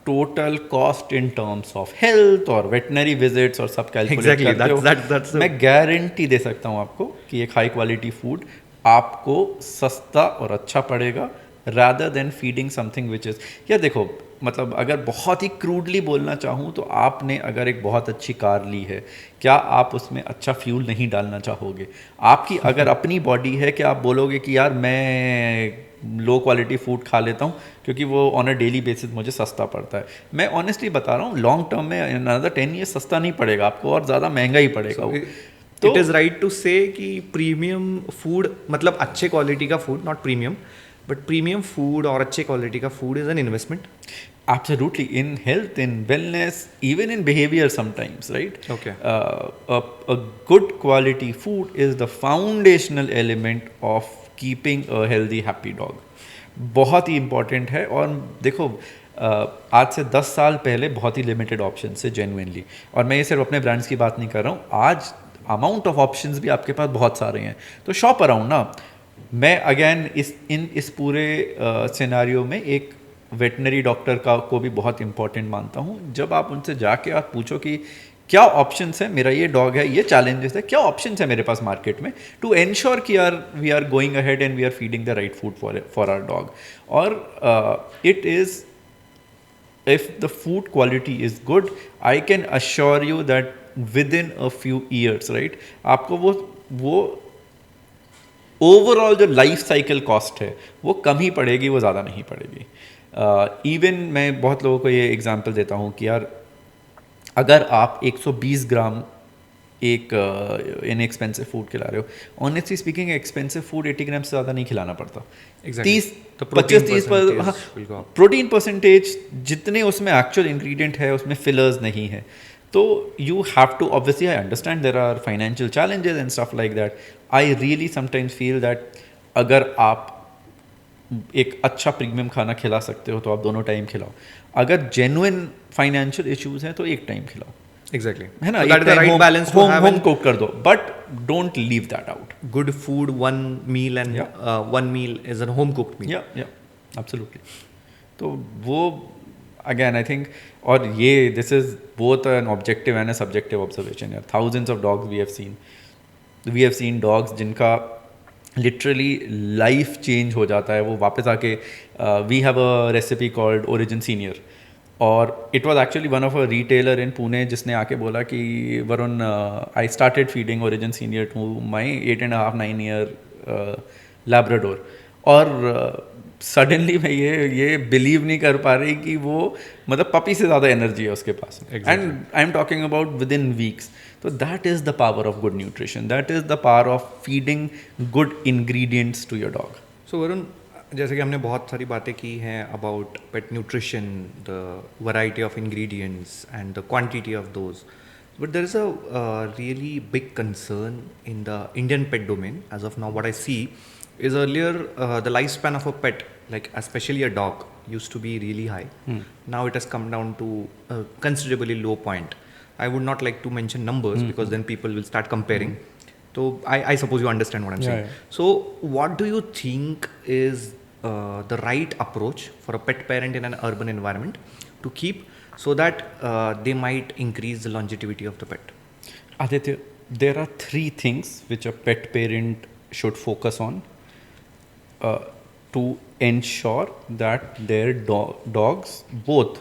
[SPEAKER 1] total cost in terms of health और वेटनरी विजिट्स और सब कैलकुलेट करते हो, मैं गारंटी दे सकता हूँ आपको कि एक हाई क्वालिटी फूड आपको सस्ता और अच्छा पड़ेगा rather than feeding something which is, या देखो मतलब अगर बहुत ही क्रूडली बोलना चाहूँ तो आपने अगर एक बहुत अच्छी कार ली है, क्या आप उसमें अच्छा फ्यूल नहीं डालना चाहोगे? आपकी अगर अपनी बॉडी है, क्या आप बोलोगे कि यार मैं लो क्वालिटी फूड खा लेता हूँ क्योंकि वो ऑन अ डेली बेसिस मुझे सस्ता पड़ता है? मैं ऑनेस्टली बता रहा हूँ, लॉन्ग टर्म में इन अनदर 10 ईयर्स सस्ता नहीं पड़ेगा आपको, और ज़्यादा महंगा ही पड़ेगा।
[SPEAKER 2] तो इट इज़ राइट टू से कि प्रीमियम फूड मतलब अच्छे क्वालिटी का food, not premium, but premium food और अच्छे क्वालिटी का food is an investment.
[SPEAKER 1] Absolutely, in health, in wellness, even in behavior sometimes, right?
[SPEAKER 2] Okay.
[SPEAKER 1] A good quality food is the foundational element of keeping a healthy, happy dog. बहुत ही important है। और देखो आज से 10 साल पहले बहुत ही लिमिटेड ऑप्शन से जेन्युइनली, और मैं ये सिर्फ अपने ब्रांड्स की बात नहीं कर रहा हूँ, आज अमाउंट ऑफ ऑप्शंस भी आपके पास बहुत सारे हैं। तो शॉप अराउंड ना। मैं अगेन इस पूरे सिनेरियो में एक वेटनरी डॉक्टर को भी बहुत इंपॉर्टेंट मानता हूँ। जब आप उनसे जाके आप पूछो कि क्या ऑप्शंस है, मेरा ये डॉग है, ये चैलेंजेस है, क्या ऑप्शंस है मेरे पास मार्केट में टू एंश्योर कि we are going ahead and we are feeding the right food for our dog. और it is, if the food quality is good, I can assure you that within a few years, right, आपको वो overall जो life cycle cost है वो कम ही पड़ेगी, वो ज़्यादा नहीं पड़ेगी। इवन मैं बहुत लोगों को ये एग्जांपल देता हूँ कि यार अगर आप 120 ग्राम एक इनएक्सपेंसिव फूड खिला रहे हो, ऑनेस्टली स्पीकिंग एक्सपेंसिव फूड 80 ग्राम से ज़्यादा नहीं खिलाना पड़ता। 25-30 प्रोटीन परसेंटेज जितने उसमें एक्चुअल इंग्रेडिएंट है उसमें फिलर्स नहीं है। तो you have to, obviously I understand there are financial challenges and stuff like that. I really sometimes feel that अगर आप एक अच्छा प्रीमियम खाना खिला सकते हो तो आप दोनों टाइम खिलाओ। अगर जेन्युइन फाइनेंशियल इश्यूज हैं तो एक टाइम खिलाओ,
[SPEAKER 2] एग्जैक्टली
[SPEAKER 1] है ना, that is the right balance to have, home cook कर दो, but don't leave that out.
[SPEAKER 2] Good food one meal and one meal is an home cooked meal.
[SPEAKER 1] Yeah absolutely. तो वो अगेन आई थिंक, और ये this is both an objective and a subjective observation. यार thousands of dogs we have seen dogs जिनका literally life change हो जाता है। वो वापस आके we have a recipe called Orijen Senior, और it was actually one of a retailer in Pune जिसने आके बोला कि Varun, I started feeding Orijen Senior to my 8.5-9 year Labrador, और सडनली मैं ये बिलीव नहीं कर पा रही कि वो मतलब पपी से ज़्यादा एनर्जी है उसके पास, and I am talking about within weeks. तो that is the power of good nutrition, that is the power of feeding good ingredients to your dog.
[SPEAKER 2] So Varun, जैसे कि हमने बहुत सारी बातें की हैं about pet nutrition, the variety of ingredients and the quantity of those, but there is a really big concern in the Indian pet domain as of now. What I see is earlier the lifespan of a pet, like especially a dog, used to be really high. Now it has come down to a considerably low point. I would not like to mention numbers because then people will start comparing. So I suppose you understand what I'm saying. Yeah. So what do you think is the right approach for a pet parent in an urban environment to keep so that they might increase the longevity of the pet?
[SPEAKER 1] Aditya, there are 3 things which a pet parent should focus on to ensure that their dogs, both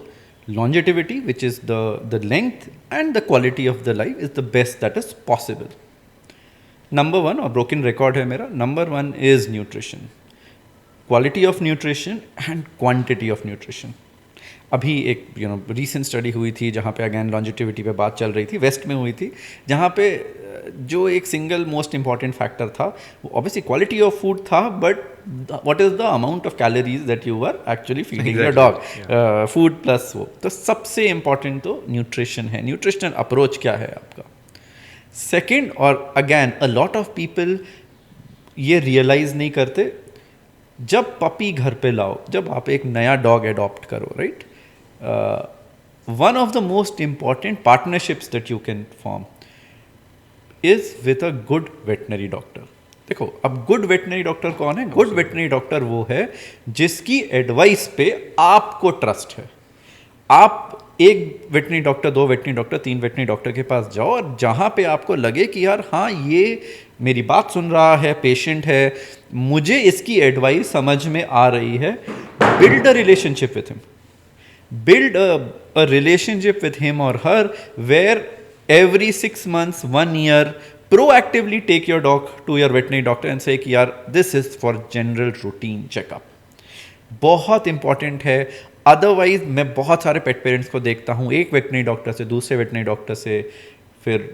[SPEAKER 1] Longevity, which is the length and the quality of the life, is the best that is possible. Number one, और broken record है मेरा, number one is nutrition. Quality of nutrition and quantity of nutrition. अभी एक recent study हुई थी जहाँ पे again longevity पे बात चल रही थी, वेस्ट में हुई थी, जहाँ पे जो एक सिंगल मोस्ट इम्पॉर्टेंट फैक्टर था वो ऑब्वियसली क्वालिटी ऑफ फूड था, but what is the amount of calories that you are actually feeding your dog, food plus वो। तो सबसे इम्पॉर्टेंट तो न्यूट्रिशन है। न्यूट्रिशनल अप्रोच क्या है आपका? सेकेंड, और again a lot of people ये रियलाइज नहीं करते, जब पपी घर पे लाओ, जब आप एक नया डॉग एडॉप्ट करो, right, one of the most important partnerships that you can form is with a good veterinary doctor. देखो, अब गुड वेटनरी डॉक्टर कौन है? गुड वेटनरी डॉक्टर वो है जिसकी एडवाइस पे आपको ट्रस्ट है। आप एक veterinary doctor, 2 veterinary doctor, 3 veterinary doctor के पास जाओ, और जहाँ पे आपको लगे कि यार हाँ ये मेरी बात सुन रहा है, पेशेंट है, मुझे इसकी एडवाइस समझ में आ रही है, build a relationship with him, build a relationship with him or her where every 6 months, 1 year, proactively take your dog to your veterinary doctor and say कि यार this is for general routine checkup. बहुत important है। Otherwise मैं बहुत सारे पेट parents को देखता हूँ, एक वेटनरी डॉक्टर से दूसरे वेटनरी डॉक्टर से, फिर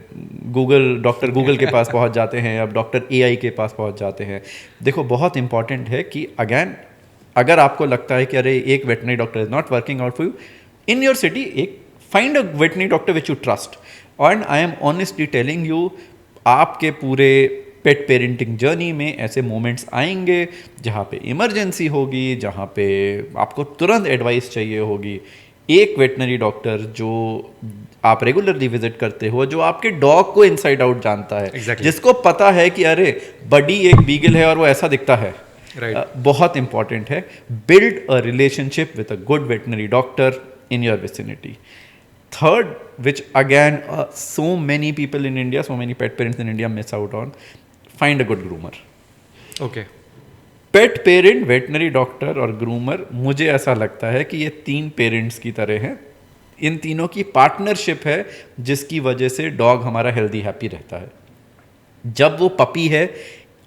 [SPEAKER 1] डॉक्टर गूगल के पास पहुँच जाते हैं, अब डॉक्टर AI के पास पहुँच जाते हैं। देखो, बहुत इंपॉर्टेंट है कि अगैन अगर आपको लगता है कि अरे एक veterinary doctor is not working out for you in your city, एक find a veterinary doctor which you trust. And I am honestly telling you, आपके पूरे पेट पेरेंटिंग जर्नी में ऐसे मोमेंट्स आएंगे जहाँ पे इमरजेंसी होगी, जहाँ पे आपको तुरंत एडवाइस चाहिए होगी। एक वेटनरी डॉक्टर जो आप रेगुलरली विजिट करते हो, जो आपके डॉग को इनसाइड आउट जानता है, जिसको पता है कि अरे बडी एक बीगल है और वो ऐसा दिखता है, बहुत इंपॉर्टेंट है। Build a relationship with a good veterinary doctor in your vicinity. Third, which again so many people in India, so many pet parents in India miss out on, find a good groomer.
[SPEAKER 2] Okay.
[SPEAKER 1] Pet parent, veterinary doctor और groomer, मुझे ऐसा लगता है कि ये 3 parents की तरह हैं। इन तीनों की पार्टनरशिप है जिसकी वजह से डॉग हमारा हेल्दी हैप्पी रहता है। जब वो पपी है,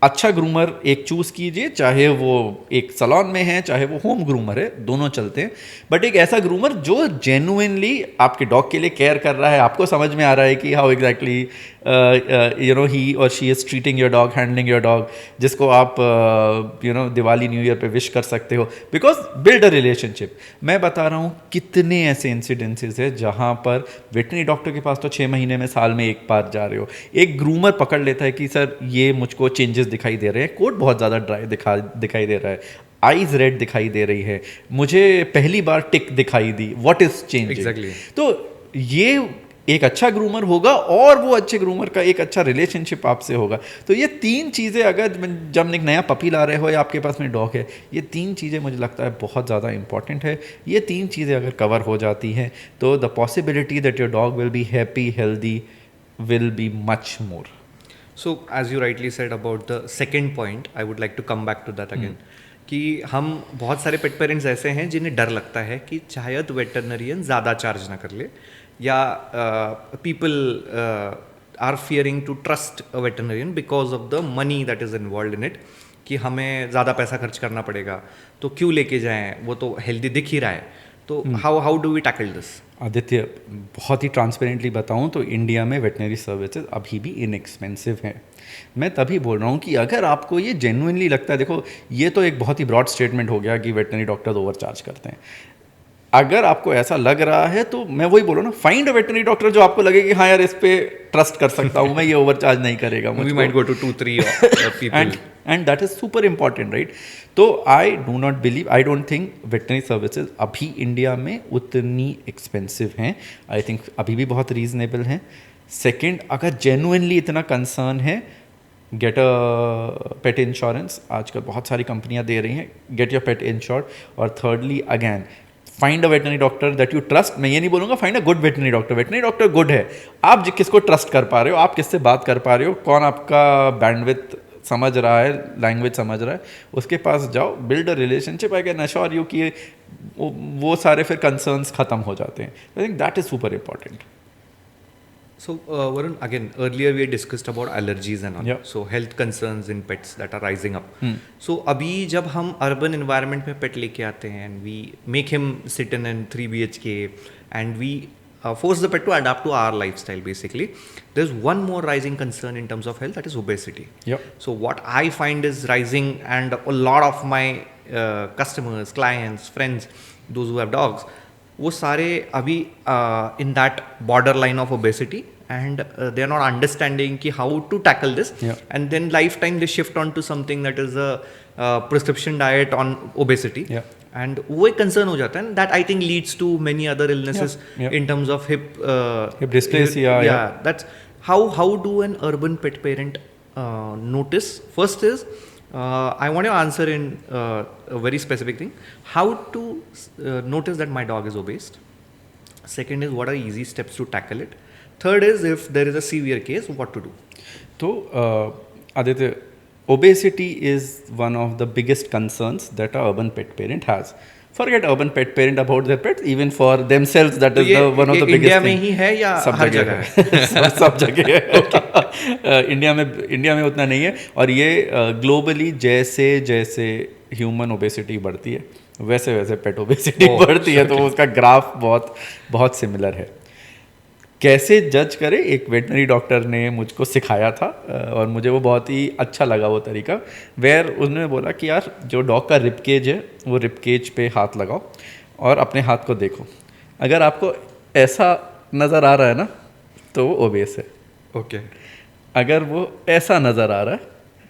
[SPEAKER 1] अच्छा ग्रूमर एक चूज़ कीजिए, चाहे वो एक सैलून में है, चाहे वो होम ग्रूमर है, दोनों चलते हैं, बट एक ऐसा ग्रूमर जो जेन्युइनली आपके डॉग के लिए केयर कर रहा है, आपको समझ में आ रहा है कि हाउ एग्जैक्टली ही और she is treating your dog, handling your dog, जिसको आप दिवाली न्यू ईयर पे विश कर सकते हो, बिकॉज बिल्ड अ रिलेशनशिप। मैं बता रहा हूँ कितने ऐसे इंसिडेंसेस है जहाँ पर वेटनरी डॉक्टर के पास तो 6 महीने में, साल में एक बार जा रहे हो, एक ग्रूमर पकड़ लेता है कि सर ये मुझको चेंजेस दिखाई दे रहे हैं, कोट बहुत ज़्यादा ड्राई दिखाई दे रहा है, आईज रेड दिखाई दे रही है, मुझे पहली बार टिक दिखाई दी, व्हाट इज चेंज
[SPEAKER 2] एग्जैक्टली।
[SPEAKER 1] तो ये एक अच्छा ग्रूमर होगा और वो अच्छे ग्रूमर का एक अच्छा रिलेशनशिप आपसे होगा। तो ये 3 चीज़ें अगर जब एक नया पपी ला रहे हो या आपके पास में डॉग है, ये 3 चीज़ें मुझे लगता है बहुत ज़्यादा इंपॉर्टेंट है। ये 3 चीज़ें अगर कवर हो जाती हैं तो the possibility that your dog will be happy, healthy will be much more.
[SPEAKER 2] So as you rightly said about the second point, I would like to come back to that again. कि हम बहुत सारे पेट parents ऐसे हैं जिन्हें डर लगता है कि शायद वेटरनरियन ज़्यादा चार्ज ना कर ले, या people are fearing to trust a veterinarian because of the money that is involve in it, कि हमें ज़्यादा पैसा खर्च करना पड़ेगा, तो क्यों लेके जाएं, वो तो हेल्दी दिख ही रहा है। तो how do we tackle this?
[SPEAKER 1] Aditya, बहुत ही ट्रांसपेरेंटली बताऊं तो इंडिया में वेटनरी सर्विसेज अभी भी इनएक्सपेंसिव हैं। मैं तभी बोल रहा हूं कि अगर आपको ये जेन्युइनली लगता है, देखो ये तो एक बहुत ही ब्रॉड स्टेटमेंट हो गया कि वेटनरी डॉक्टर्स ओवर चार्ज करते हैं। अगर आपको ऐसा लग रहा है तो मैं वही बोल रहा हूँ ना, फाइंड अ वेटनरी डॉक्टर जो आपको लगे कि हाँ यार इस पे ट्रस्ट कर सकता हूँ मैं, ये ओवर चार्ज नहीं करेगा।
[SPEAKER 2] We might go to 2-3 people.
[SPEAKER 1] And that is super important, right? तो I do not believe, I don't think veterinary services अभी इंडिया में उतनी एक्सपेंसिव हैं। आई थिंक अभी भी बहुत रीजनेबल हैं। सेकेंड, अगर जेन्युइनली इतना कंसर्न है, गेट अ पेट इंश्योरेंस, आजकल बहुत सारी कंपनियां दे रही हैं, गेट योर पेट इंश्योर्ड। और thirdly again find a veterinary doctor that you trust. मैं ये नहीं बोलूँगा find a good veterinary doctor, veterinary doctor good है, आप किसको ट्रस्ट कर पा रहे हो, आप किससे बात कर पा रहे हो, कौन आपका बैंडविथ समझ रहा है, लैंग्वेज समझ रहा है, उसके पास जाओ, build a relationship. I can assure you कि वो सारे फिर कंसर्न्स खत्म हो जाते हैं। I think that is super important.
[SPEAKER 2] So, Varun, again, earlier we had discussed about allergies and all.
[SPEAKER 1] Yeah.
[SPEAKER 2] So, health concerns in pets that are rising up.
[SPEAKER 1] Hmm.
[SPEAKER 2] So, अभी जब हम urban environment में pet लेके आते हैं and we make him sit in a 3 BHK and we force the pet to adapt to our lifestyle basically, there's one more rising concern in terms of health, that is obesity.
[SPEAKER 1] Yep.
[SPEAKER 2] So, what I find is rising, and a lot of my customers, clients, friends, those who have dogs, वो सारे अभी in that border line of obesity and they are not understanding कि how to tackle this, and then life time they shift on to something that is a prescription diet on obesity, and वो एक concern हो जाता है, that I think leads to many other illnesses in terms of hip
[SPEAKER 1] dysplasia.
[SPEAKER 2] That's how do an urban pet parent notice? First is, I want your answer in a very specific thing. How to notice that my dog is obese? Second is, what are easy steps to tackle it? Third is, if there is a severe case, what to do?
[SPEAKER 1] So, Aditya, obesity is one of the biggest concerns that a urban pet parent has. Forget urban pet parent about their pets, even for themselves, that is one of the biggest
[SPEAKER 2] India
[SPEAKER 1] thing.
[SPEAKER 2] में ही है या हर जगह
[SPEAKER 1] है? सब जगह है। India में उतना नहीं है, और ये ग्लोबली जैसे जैसे ह्यूमन ओबेसिटी बढ़ती है वैसे वैसे पेट ओबेसिटी बढ़ती है, तो उसका ग्राफ बहुत सिमिलर है। कैसे जज करें, एक वेटनरी डॉक्टर ने मुझको सिखाया था, और मुझे वो बहुत ही अच्छा लगा वो तरीका, वेयर उन्होंने बोला कि यार जो डॉग का रिबकेज है, वो रिबकेज पे हाथ लगाओ और अपने हाथ को देखो। अगर आपको ऐसा नज़र आ रहा है ना, तो वो ओबेस है।
[SPEAKER 2] ओके।
[SPEAKER 1] अगर वो ऐसा नज़र आ रहा है,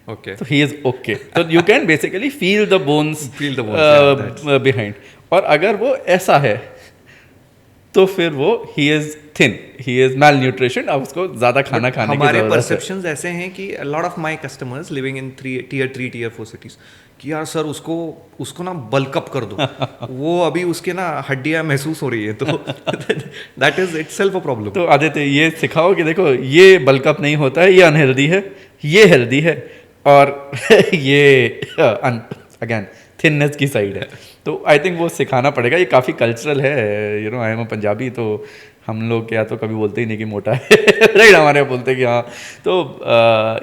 [SPEAKER 2] ओके,
[SPEAKER 1] तो ही इज़ ओके। तो you can basically feel the bones behind. और अगर वो ऐसा है, तो फिर वो he is thin, he is malnutrition, अब उसको ज्यादा खाना खाने की
[SPEAKER 2] हमारे
[SPEAKER 1] जरूरत है।
[SPEAKER 2] परसेप्शंस ऐसे हैं कि lot of my customers living in tier 3 tier 4 cities कि यार सर उसको ना बल्कअप कर दो, वो अभी उसके ना हड्डियां महसूस हो रही है, तो that is itself a problem.
[SPEAKER 1] तो आदित्य, ये सिखाओ कि देखो ये बल्कअप नहीं होता है, ये अनहेल्दी है, ये हेल्दी है, और ये अगेन थिननेस की साइड है। तो आई थिंक वो सिखाना पड़ेगा। ये काफ़ी कल्चरल है, you know, I am a Punjabi, तो हम लोग या तो कभी बोलते ही नहीं कि मोटा है राइट, हमारे यहाँ बोलते हैं कि हाँ। तो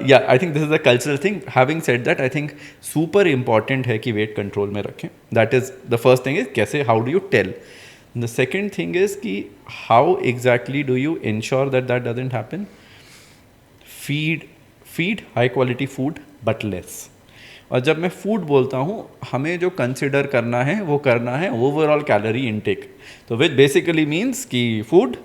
[SPEAKER 1] yeah I think this is a cultural thing. Having said that, I think super important है कि वेट कंट्रोल में रखें। That is the first thing, is कैसे, how do you tell. The second thing is कि how exactly do you ensure that that doesn't happen. Feed high quality food but less. और जब मैं food बोलता हूँ, हमें जो कंसिडर करना है वो करना है ओवरऑल कैलोरी इनटेक। तो विच बेसिकली मीन्स कि फूड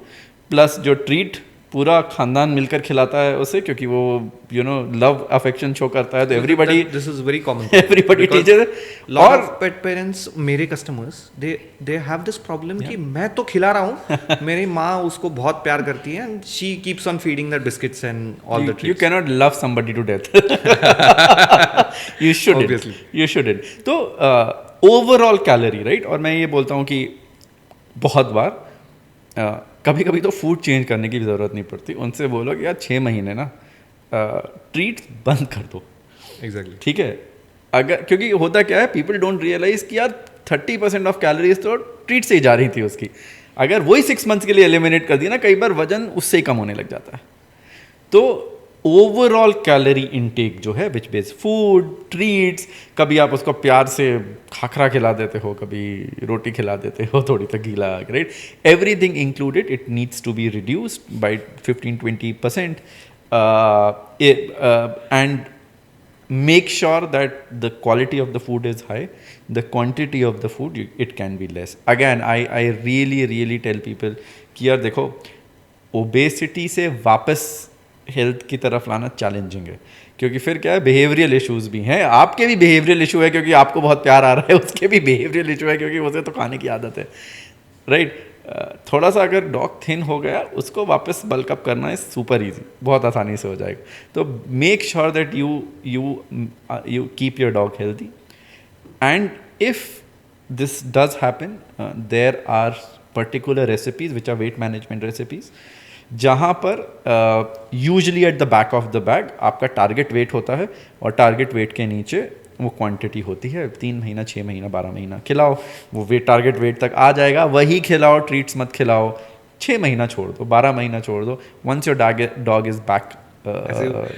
[SPEAKER 1] प्लस जो ट्रीट पूरा खानदान मिलकर खिलाता है उसे, क्योंकि वो you know love affection show करता है, तो everybody,
[SPEAKER 2] this is very common,
[SPEAKER 1] everybody teacher.
[SPEAKER 2] Lot of pet parents, मेरे customers, they have this problem कि मैं तो खिला रहा हूँ, मेरी माँ उसको बहुत प्यार करती है, and she keeps on feeding that biscuits and all the treats.
[SPEAKER 1] You cannot love somebody to death. You shouldn't.
[SPEAKER 2] Obviously.
[SPEAKER 1] You shouldn't. तो ओवरऑल कैलोरी, राइट। और मैं ये बोलता हूँ कि बहुत बार कभी कभी तो फूड चेंज करने की भी ज़रूरत नहीं पड़ती। उनसे बोलो कि यार 6 महीने ना ट्रीट बंद कर दो।
[SPEAKER 2] एग्जैक्टली,
[SPEAKER 1] ठीक है। अगर, क्योंकि होता क्या है, पीपल डोंट रियलाइज कि यार 30% ऑफ कैलोरीज तो ट्रीट से ही जा रही थी उसकी। अगर वही 6 मंथ्स के लिए एलिमिनेट कर दिया ना, कई बार वजन उससे ही कम होने लग जाता है। तो ओवरऑल कैलोरी इनटेक जो है, विच बेस फूड, ट्रीट्स, कभी आप उसको प्यार से खाखरा खिला देते हो, कभी रोटी खिला देते हो थोड़ी सा गीला, right, everything included, it needs to be reduced by 15-20%, and make sure that the quality of the food is high, the quantity of the food it can be less. Again, I really tell people कि यार देखो, obesity से वापस health की तरफ लाना challenging है, क्योंकि फिर क्या है, बिहेवियरल इश्यूज भी हैं। आपके भी बिहेवियरल इशू है क्योंकि आपको बहुत प्यार आ रहा है, उसके भी बिहेवियरल इशू है क्योंकि उसे तो खाने की आदत है, राइट। थोड़ा सा अगर डॉग थिन हो गया, उसको वापस बल्कअप करना इज सुपर इजी, बहुत आसानी से हो जाएगा। तो make sure that you keep your dog healthy, and if this does happen, there are particular recipes which are weight management recipes जहाँ पर usually at the back of the bag आपका target weight होता है और target wait के नीचे वो quantity होती है 3 महीना 6 महीना 12 महीना खिलाओ, वो वेट टारगेट वेट तक आ जाएगा, वही खिलाओ, ट्रीट्स मत खिलाओ, 6 महीना छोड़ दो, 12 महीना छोड़ दो, once your dog is back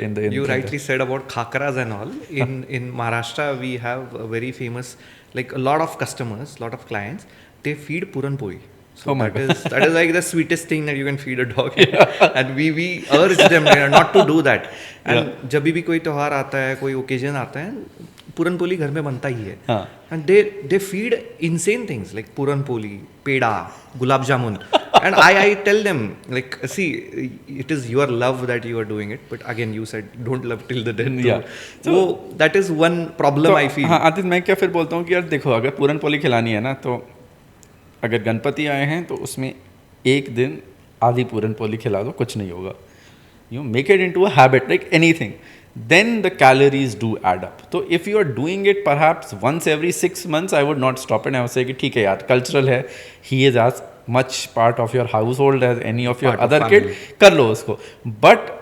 [SPEAKER 1] in the
[SPEAKER 2] you rightly said about khakras and all. In Maharashtra we have a very famous, like a lot of customers, lot of clients, they feed puran poli. So
[SPEAKER 1] Oh my
[SPEAKER 2] that is like the sweetest thing that you can feed a dog. And we urge them not to do that. And जब भी कोई त्योहार आता है, कोई occasion आता है, पूरन पोली घर में बनता ही है.
[SPEAKER 1] हाँ.
[SPEAKER 2] And they feed insane things like puran poli, peda, gulab jamun. And I tell them, like, see, it is your love that you are doing it, but again you said don't love till the death.
[SPEAKER 1] Yeah.
[SPEAKER 2] So that is one problem I feel.
[SPEAKER 1] हाँ आदित्य, मैं क्या फिर बोलता हूँ कि यार देखो, अगर पूरन पोली खिलानी है ना, तो अगर गणपति आए हैं तो उसमें एक दिन आधी पूरन पोली खिला दो, कुछ नहीं होगा. You make it into a habit like anything, then the calories do add up. So if you are doing it perhaps once every 6 months, I would not stop it. I would say कि ठीक है यार, cultural है, he is as much part of your household as any of your other kid, कर लो उसको. But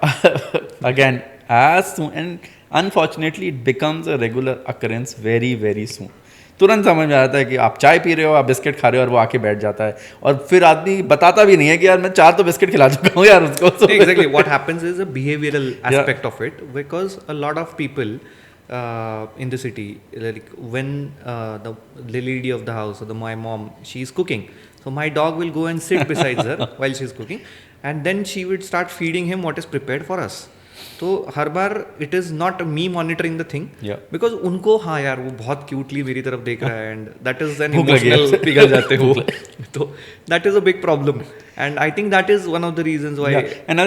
[SPEAKER 1] again, as soon, and unfortunately it becomes a regular occurrence very very soon. तुरंत समझ में आता है कि आप चाय पी रहे हो, आप बिस्किट खा रहे हो, और वो आके बैठ जाता है, और फिर आदमी बताता भी नहीं है कि यार मैं 4 तो बिस्किट खिला चुका हूँ यार उसको.
[SPEAKER 2] Exactly. What happens is a behavioral aspect of it, because a lot of people in the city, like when the lady of the house or my mom, she is cooking, so my dog will go and sit beside her while she is cooking, and then she would start feeding him what is prepared for us. तो हर बार it is not me monitoring the thing, because उनको हाँ यार वो बहुत cutely मेरी तरफ देख रहा है, and that is an emotional पिघल जाते हो. तो that is a big problem, and I think that is one of the reasons why.
[SPEAKER 1] And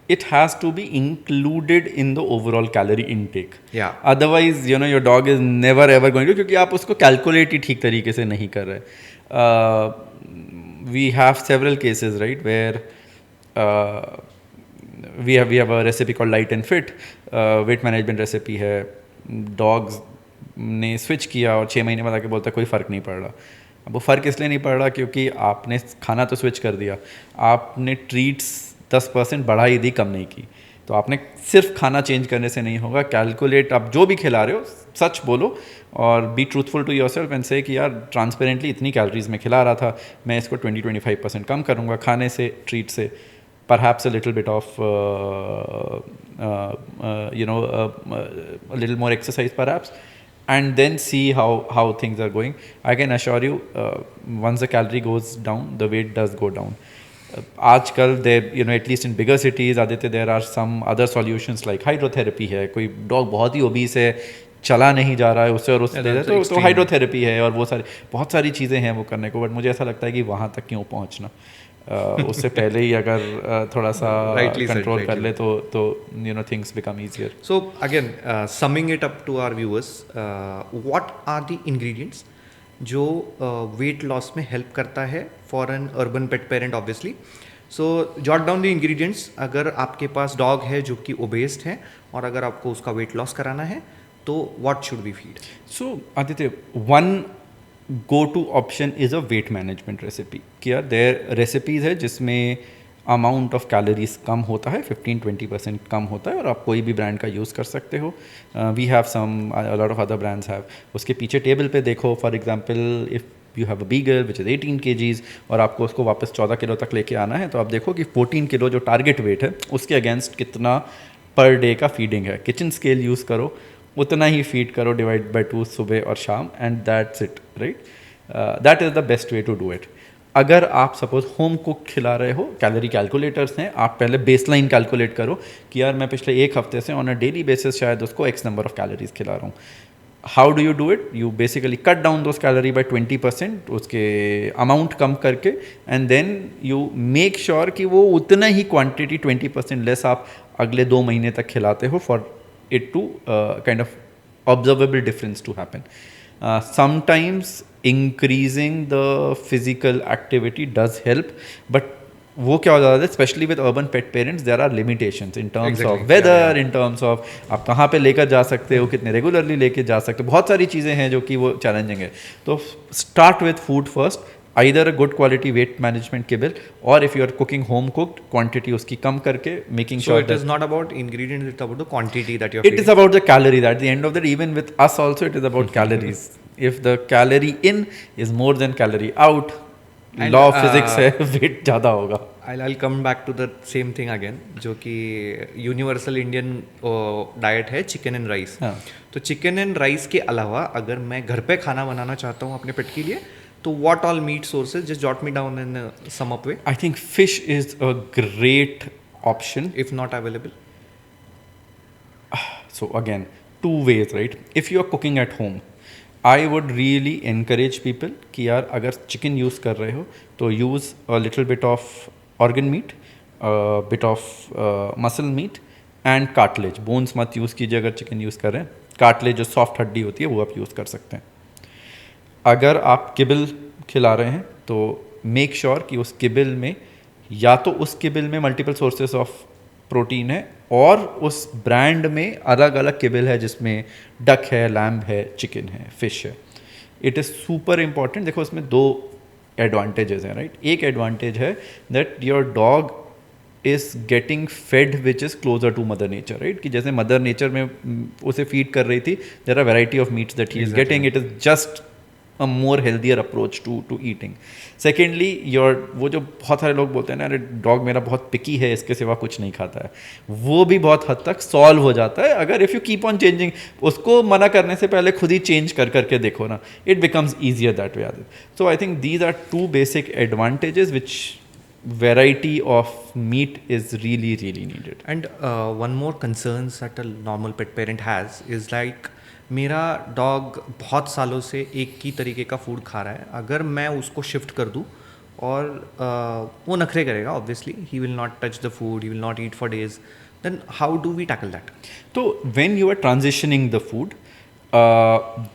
[SPEAKER 1] it has to be included in the overall calorie intake.
[SPEAKER 2] Yeah.
[SPEAKER 1] Otherwise, your dog is never ever going to, क्योंकि आप उसको calculate ही ठीक तरीके से नहीं कर रहे. We have several cases, right, where we have a recipe called Light and Fit, weight management recipe है. Dogs ने switch किया और 6 महीने बाद आके बोलता है कोई फ़र्क नहीं पड़ रहा. अब वो फ़र्क इसलिए नहीं पड़ रहा क्योंकि आपने खाना तो स्विच कर दिया, आपने ट्रीट्स 10% बढ़ाई दी, कम नहीं की. तो आपने सिर्फ खाना चेंज करने से नहीं होगा. कैलकुलेट, आप जो भी खिला रहे हो सच बोलो और be truthful to yourself and say कि यार ट्रांसपेरेंटली इतनी कैलोरीज में खिला रहा था, मैं इसको 20-25% कम करूँगा खाने से, ट्रीट से. Perhaps a little bit of a little more exercise perhaps, and then see how things are going. I can assure you, once the calorie goes down, the weight does go down. आजकल there, at least in bigger cities, Aditya, there are some other solutions like hydrotherapy है. कोई dog बहुत ही obese है, चला नहीं जा रहा है, उससे और उससे तो हाइड्रोथेरेपी है, और वो बहुत सारी चीज़ें हैं वो करने को. बट मुझे ऐसा लगता है कि वहाँ तक क्यों पहुँचना, उससे पहले ही अगर थोड़ा सा कंट्रोल कर ले तो things become easier.
[SPEAKER 2] So again summing it up to our viewers, what are the ingredients जो वेट लॉस में हेल्प करता है for an urban pet parent obviously. So jot down the ingredients. अगर आपके पास डॉग है जो कि ओबेस्ड है और अगर आपको उसका वेट लॉस कराना है तो what should be feed?
[SPEAKER 1] So Aditya, one go-to option is a weight management recipe. क्या there recipes है जिसमें अमाउंट ऑफ कैलोरीज कम होता है, 15-20% कम होता है, और आप कोई भी ब्रांड का यूज़ कर सकते हो. We have some, a lot of other brands have. उसके पीछे टेबल पे देखो, for example if you have a beagle which is 18 kgs और आपको उसको वापस 14 किलो तक लेके आना है, तो आप देखो कि 14 किलो जो टारगेट वेट है उसके अगेंस्ट कितना पर डे का फीडिंग है. किचन स्केल यूज़ करो, उतना ही फीड करो, डिवाइड बाय 2 सुबह और शाम, and that's it, right. That is the best way to do it. अगर आप सपोज होम कुक खिला रहे हो, कैलोरी कैलकुलेटर्स हैं, आप पहले बेसलाइन कैलकुलेट करो कि यार मैं पिछले 1 हफ्ते से ऑन अ डेली बेसिस शायद उसको एक्स नंबर ऑफ कैलोरीज खिला रहा हूँ. How do you do it? You basically cut down those calorie by 20%, उसके अमाउंट कम करके, and then you make sure कि वो उतना ही क्वान्टिटी 20% लेस आप अगले 2 महीने तक खिलाते हो, for it to kind of observable difference to happen. Sometimes increasing the physical activity does help, but वो क्या हो जाता है, specially with urban pet parents, there are limitations in terms of weather, in terms of आप कहाँ पे लेकर जा सकते हो, कितने रेगुलरली लेके जा सकते हो, बहुत सारी चीज़ें हैं जो कि वो चैलेंजिंग है. तो start with food first. either a good quality weight management kibble, or if you are cooking home cooked, quantity उसकी कम करके making
[SPEAKER 2] So
[SPEAKER 1] sure
[SPEAKER 2] it is not about ingredients, it's about the quantity that you're
[SPEAKER 1] it
[SPEAKER 2] feeding.
[SPEAKER 1] is about the calories. At the end of the day, even with us also, it is about calories. If the calorie in is more than calorie out,
[SPEAKER 2] And,
[SPEAKER 1] law of physics है weight ज़्यादा होगा.
[SPEAKER 2] I'll come back to the same thing again, जो कि universal Indian diet है chicken and rice.
[SPEAKER 1] हाँ.
[SPEAKER 2] तो chicken and rice के अलावा अगर मैं घर पे खाना बनाना चाहता हूँ अपने पेट के लिए, तो what all meat sources, just jot me down in sum up way,
[SPEAKER 1] I think fish is a great option.
[SPEAKER 2] If not available.
[SPEAKER 1] So again, two ways, right? If you are cooking at home, I would really encourage people कि यार अगर chicken use कर रहे हो तो use a little bit of organ meat, a bit of muscle meat and cartilage. Bones मत use कीजिए अगर चिकन यूज़ कर रहे हैं. कार्टिलेज जो सॉफ्ट हड्डी होती है वो आप यूज़ कर सकते हैं. अगर आप किबल खिला रहे हैं तो मेक श्योर कि उस किबल में या तो उस किबल में मल्टीपल सोर्सेस ऑफ प्रोटीन है, और उस ब्रांड में अलग अलग किबल है जिसमें डक है, लैम्ब है, चिकन है, फिश है. It is super important. देखो इसमें दो एडवांटेजेस हैं, राइट. एक एडवांटेज है that your dog is getting fed which is closer to mother nature, right. कि जैसे मदर नेचर में उसे फीड कर रही थी, there are variety of meats that he is getting. It is just a more healthier approach to eating. Secondly, वो जो बहुत सारे लोग बोलते हैं ना, अरे डॉग मेरा बहुत पिकी है, इसके सिवा कुछ नहीं खाता है, वो भी बहुत हद तक सॉल्व हो जाता है अगर if you keep on changing. उसको मना करने से पहले खुद ही चेंज कर करके देखो ना, it becomes easier that way. So I think these are two basic advantages which variety of meat is really needed.
[SPEAKER 2] And one more concerns that a normal pet parent has is like, मेरा dog बहुत सालों से एक ही तरीके का food खा रहा है, अगर मैं उसको शिफ्ट कर दूँ और वो नखरे करेगा, obviously he will not touch the food, he will not eat for days, then how do we tackle that?
[SPEAKER 1] तो when you are transitioning the food,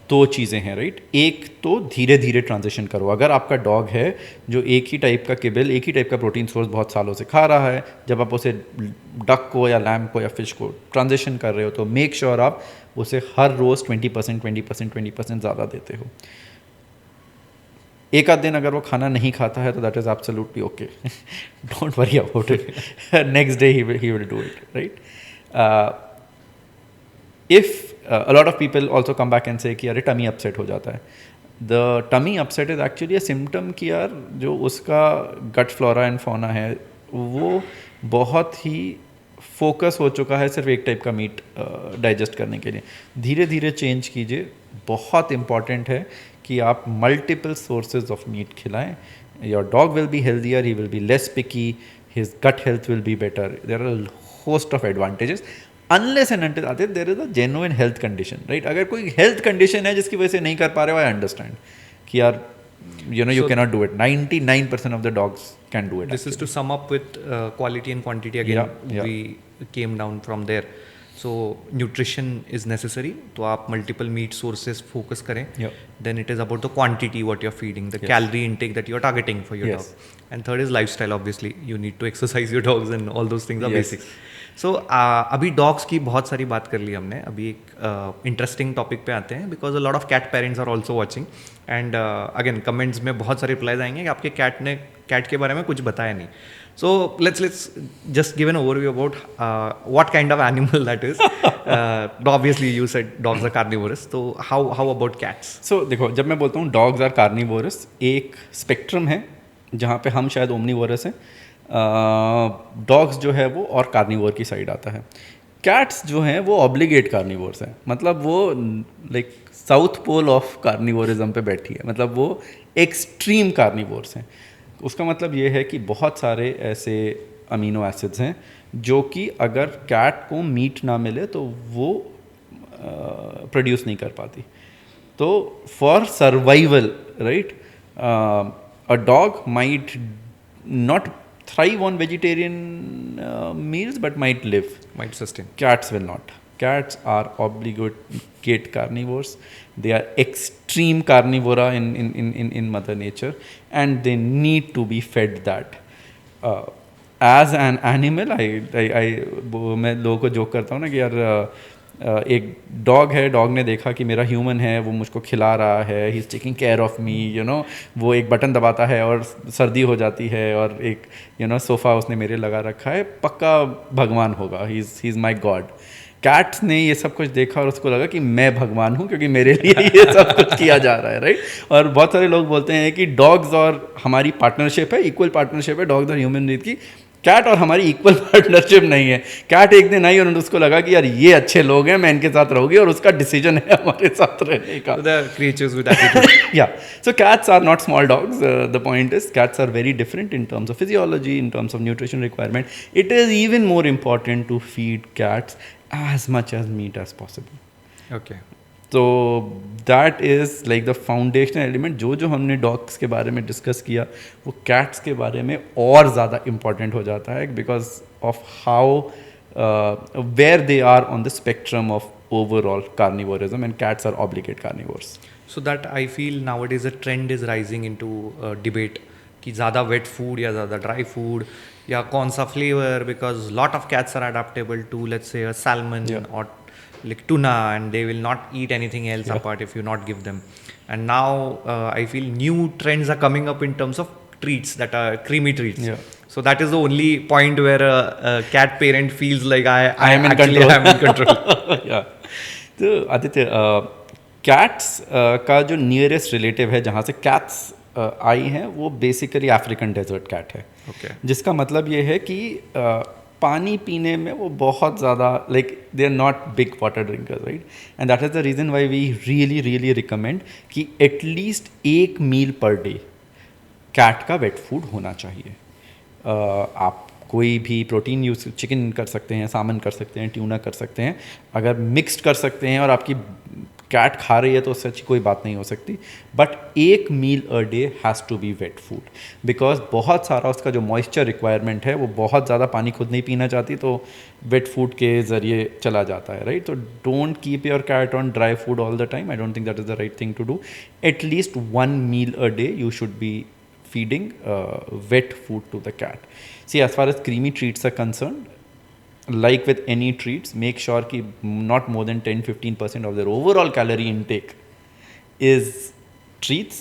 [SPEAKER 1] दो चीज़ें हैं, राइट. एक तो धीरे धीरे ट्रांजिशन करो. अगर आपका डॉग है जो एक ही टाइप का किबल, एक ही टाइप का प्रोटीन सोर्स बहुत सालों से खा रहा है, जब आप उसे डक को या लैम्ब को या फिश को ट्रांजिशन कर रहे हो तो मेक श्योर आप उसे हर रोज़ 20% ज़्यादा देते हो. एक आध दिन अगर वो खाना नहीं खाता है तो that is absolutely okay, don't worry about it. Next day he will do it, right. If a lot of people also come back and say कि अरे टमी अपसेट हो जाता है. The tummy upset is actually a symptom कि यार जो उसका गट flora and fauna है वो बहुत ही फोकस हो चुका है सिर्फ एक टाइप का मीट डाइजेस्ट करने के लिए. धीरे धीरे चेंज कीजिए. बहुत इंपॉर्टेंट है कि आप मल्टीपल सोर्सेज ऑफ मीट खिलाएं. Your dog will be healthier, he will be less picky, his gut health will be better. There are a host of advantages. Unless and until आते there is a genuine health condition, right. अगर कोई health condition है जिसकी वजह से नहीं कर पा रहे हो, आई अंडरस्टैंड कि यार you know you cannot do it. 99% of the dogs can do it.
[SPEAKER 2] This is to sum up with quality and quantity again.
[SPEAKER 1] Yeah.
[SPEAKER 2] We came down from there. So nutrition is necessary. तो आप multiple meat sources focus करें.
[SPEAKER 1] Yeah.
[SPEAKER 2] Then it is about the quantity what you're feeding, the calorie intake that you're targeting for your
[SPEAKER 1] Yes.
[SPEAKER 2] dog. And third is lifestyle. Obviously, you need to exercise your dogs and all those things are
[SPEAKER 1] Yes.
[SPEAKER 2] basics. सो अभी dogs की बहुत सारी बात कर ली हमने. अभी एक interesting topic पे आते हैं, because a lot of cat parents are also watching. And again comments में बहुत सारे रिप्लाइज आएंगे कि आपके कैट के बारे में कुछ बताया नहीं. So let's just give an overview about what kind of animal that is. Obviously you said dogs are carnivorous, तो हाउ अबाउट कैट्स?
[SPEAKER 1] सो देखो, जब मैं बोलता हूँ डॉग्स आर कार्निवोरस, एक स्पेक्ट्रम है जहाँ पे हम शायद ओमनीवोरस हैं. डॉग्स जो है वो और कार्निवोर की साइड आता है. कैट्स जो हैं वो ऑब्लिगेट कार्निवोर्स हैं. मतलब वो लाइक साउथ पोल ऑफ कार्निवोरिज्म पे बैठी है. मतलब वो एक्सट्रीम कार्निवोर्स हैं. उसका मतलब ये है कि बहुत सारे ऐसे अमीनो एसिड्स हैं जो कि अगर कैट को मीट ना मिले तो वो प्रोड्यूस नहीं कर पाती. तो for survival, right, a dog might not thrive on vegetarian meals but might live,
[SPEAKER 2] might sustain.
[SPEAKER 1] Cats will not. Cats are obligate carnivores. They are extreme carnivora in mother nature, and they need to be fed that. As an animal, मैं लोगों को joke करता हूँ ना कि यार एक dog है, डॉग ने देखा कि मेरा ह्यूमन है, वो मुझको खिला रहा है, he is taking care of me, वो एक बटन दबाता है और सर्दी हो जाती है, और एक सोफ़ा उसने मेरे लगा रखा है, पक्का भगवान होगा, he is my God. Cats ने ये सब कुछ देखा और उसको लगा कि मैं भगवान हूँ, क्योंकि मेरे लिए ये सब कुछ किया जा रहा है, राइट। और बहुत सारे लोग बोलते हैं कि डॉग्स और हमारी पार्टनरशिप है, इक्वल पार्टनरशिप है डॉग्स और ह्यूमन नीड की। कैट और हमारी इक्वल पार्टनरशिप नहीं है। कैट एक दिन आई और उसको लगा कि यार ये अच्छे लोग हैं, मैं इनके साथ रहूंगी, और उसका डिसीजन है हमारे साथ रहने का।
[SPEAKER 2] The creatures with attitude.
[SPEAKER 1] Yeah, so cats are not small dogs. The point is, cats are very different in terms of physiology, in terms of nutrition requirement. It is even more important to feed cats as much as meat as possible.
[SPEAKER 2] Okay.
[SPEAKER 1] तो that is like the foundational element. जो हमने dogs के बारे में discuss किया, वो cats के बारे में और ज़्यादा इम्पॉर्टेंट हो जाता है, because of how where they are on the spectrum of overall carnivorism, and cats are obligate carnivores.
[SPEAKER 2] So that I feel nowadays a trend is rising into debate कि ज़्यादा wet food या ज़्यादा dry food या कौन सा flavor, because lot of cats are adaptable to let's say a salmon or like tuna, and they will not eat anything else apart if you not give them. And now I feel new trends are coming up in terms of treats that are creamy treats. So that is the only point where a cat parent feels like I am in control. I am in control.
[SPEAKER 1] Yeah. तो Aditya, cats का जो nearest relative है जहाँ से cats आई हैं, वो basically African desert cat है।
[SPEAKER 2] Okay.
[SPEAKER 1] जिसका मतलब ये है कि पानी पीने में वो बहुत ज़्यादा like they are not big water drinkers, right. And that is the reason why we really recommend कि एटलीस्ट एक मील पर डे कैट का वेट फूड होना चाहिए। आप कोई भी प्रोटीन यूज़, चिकन कर सकते हैं, सामन कर सकते हैं, ट्यूना कर सकते हैं, अगर मिक्स्ड कर सकते हैं और आपकी कैट खा रही है तो उससे अच्छी कोई बात नहीं हो सकती। बट एक meal a day has to be wet food, because बहुत सारा उसका जो मॉइस्चर रिक्वायरमेंट है, वो बहुत ज़्यादा पानी खुद नहीं पीना चाहती, तो वेट फूड के ज़रिए चला जाता है, राइट। तो don't keep your cat on dry food all the time. I don't think that is the right thing to do. At least 1 meal a day you should be feeding wet food to the cat. See, as far as creamy treats are concerned, like with any treats, make sure ki not more than 10-15% of their overall calorie intake is treats.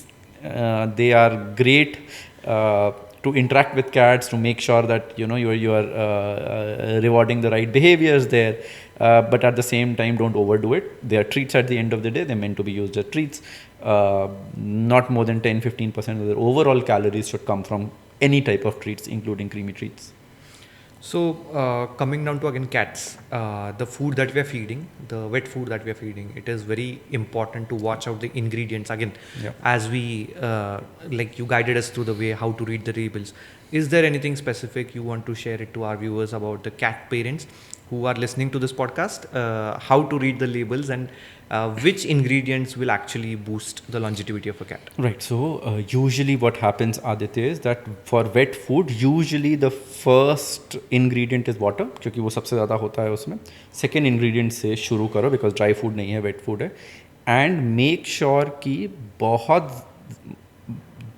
[SPEAKER 1] They are great to interact with cats, to make sure that you are rewarding the right behaviors there, but at the same time don't overdo it. They are treats at the end of the day. They're meant to be used as treats. Not more than 10-15% of their overall calories should come from any type of treats, including creamy treats.
[SPEAKER 2] So coming down to again cats, the food that we are feeding, the wet food that we are feeding, it is very important to watch out the ingredients again. As we like you guided us through the way how to read the labels. Is there anything specific you want to share it to our viewers about the cat parents who are listening to this podcast, how to read the labels, and which ingredients will actually boost the longevity of a cat?
[SPEAKER 1] Right. So usually what happens, Aditya, is that for wet food, usually the first ingredient is water, क्योंकि वो सबसे ज़्यादा होता है उसमें। Second ingredient से शुरू करो, because dry food नहीं है, wet food है। And make sure कि बहुत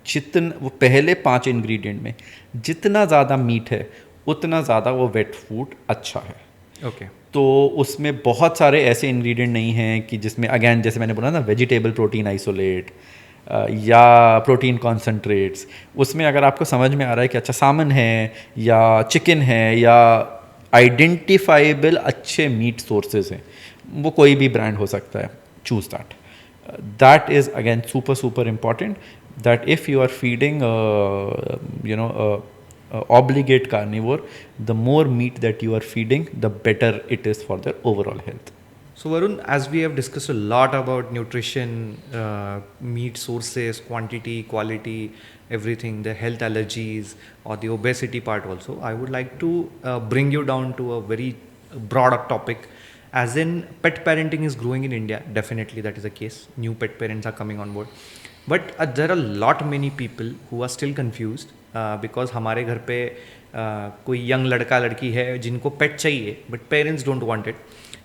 [SPEAKER 1] जितना वो पहले 5 ingredient में जितना ज़्यादा मीट है, उतना ज़्यादा वो wet food अच्छा है।
[SPEAKER 2] Okay.
[SPEAKER 1] तो उसमें बहुत सारे ऐसे इंग्रेडिएंट नहीं हैं कि जिसमें अगेन जैसे मैंने बोला ना, वेजिटेबल प्रोटीन आइसोलेट या प्रोटीन कॉन्सेंट्रेट्स, उसमें अगर आपको समझ में आ रहा है कि अच्छा सामन है या चिकन है या आइडेंटिफाइबल अच्छे मीट सोर्सेज हैं, वो कोई भी ब्रांड हो सकता है, choose that. That is again super important, that if you are feeding obligate carnivore, the more meat that you are feeding, the better it is for their overall health.
[SPEAKER 2] So Varun, as we have discussed a lot about nutrition, meat sources, quantity, quality, everything, the health allergies or the obesity part also, I would like to bring you down to a very broad topic, as in pet parenting is growing in India. Definitely that is the case. New pet parents are coming on board. But there are a lot many people who are still confused because हमारे घर पे कोई young लड़का लड़की है जिनको pet चाहिए, but parents don't want it,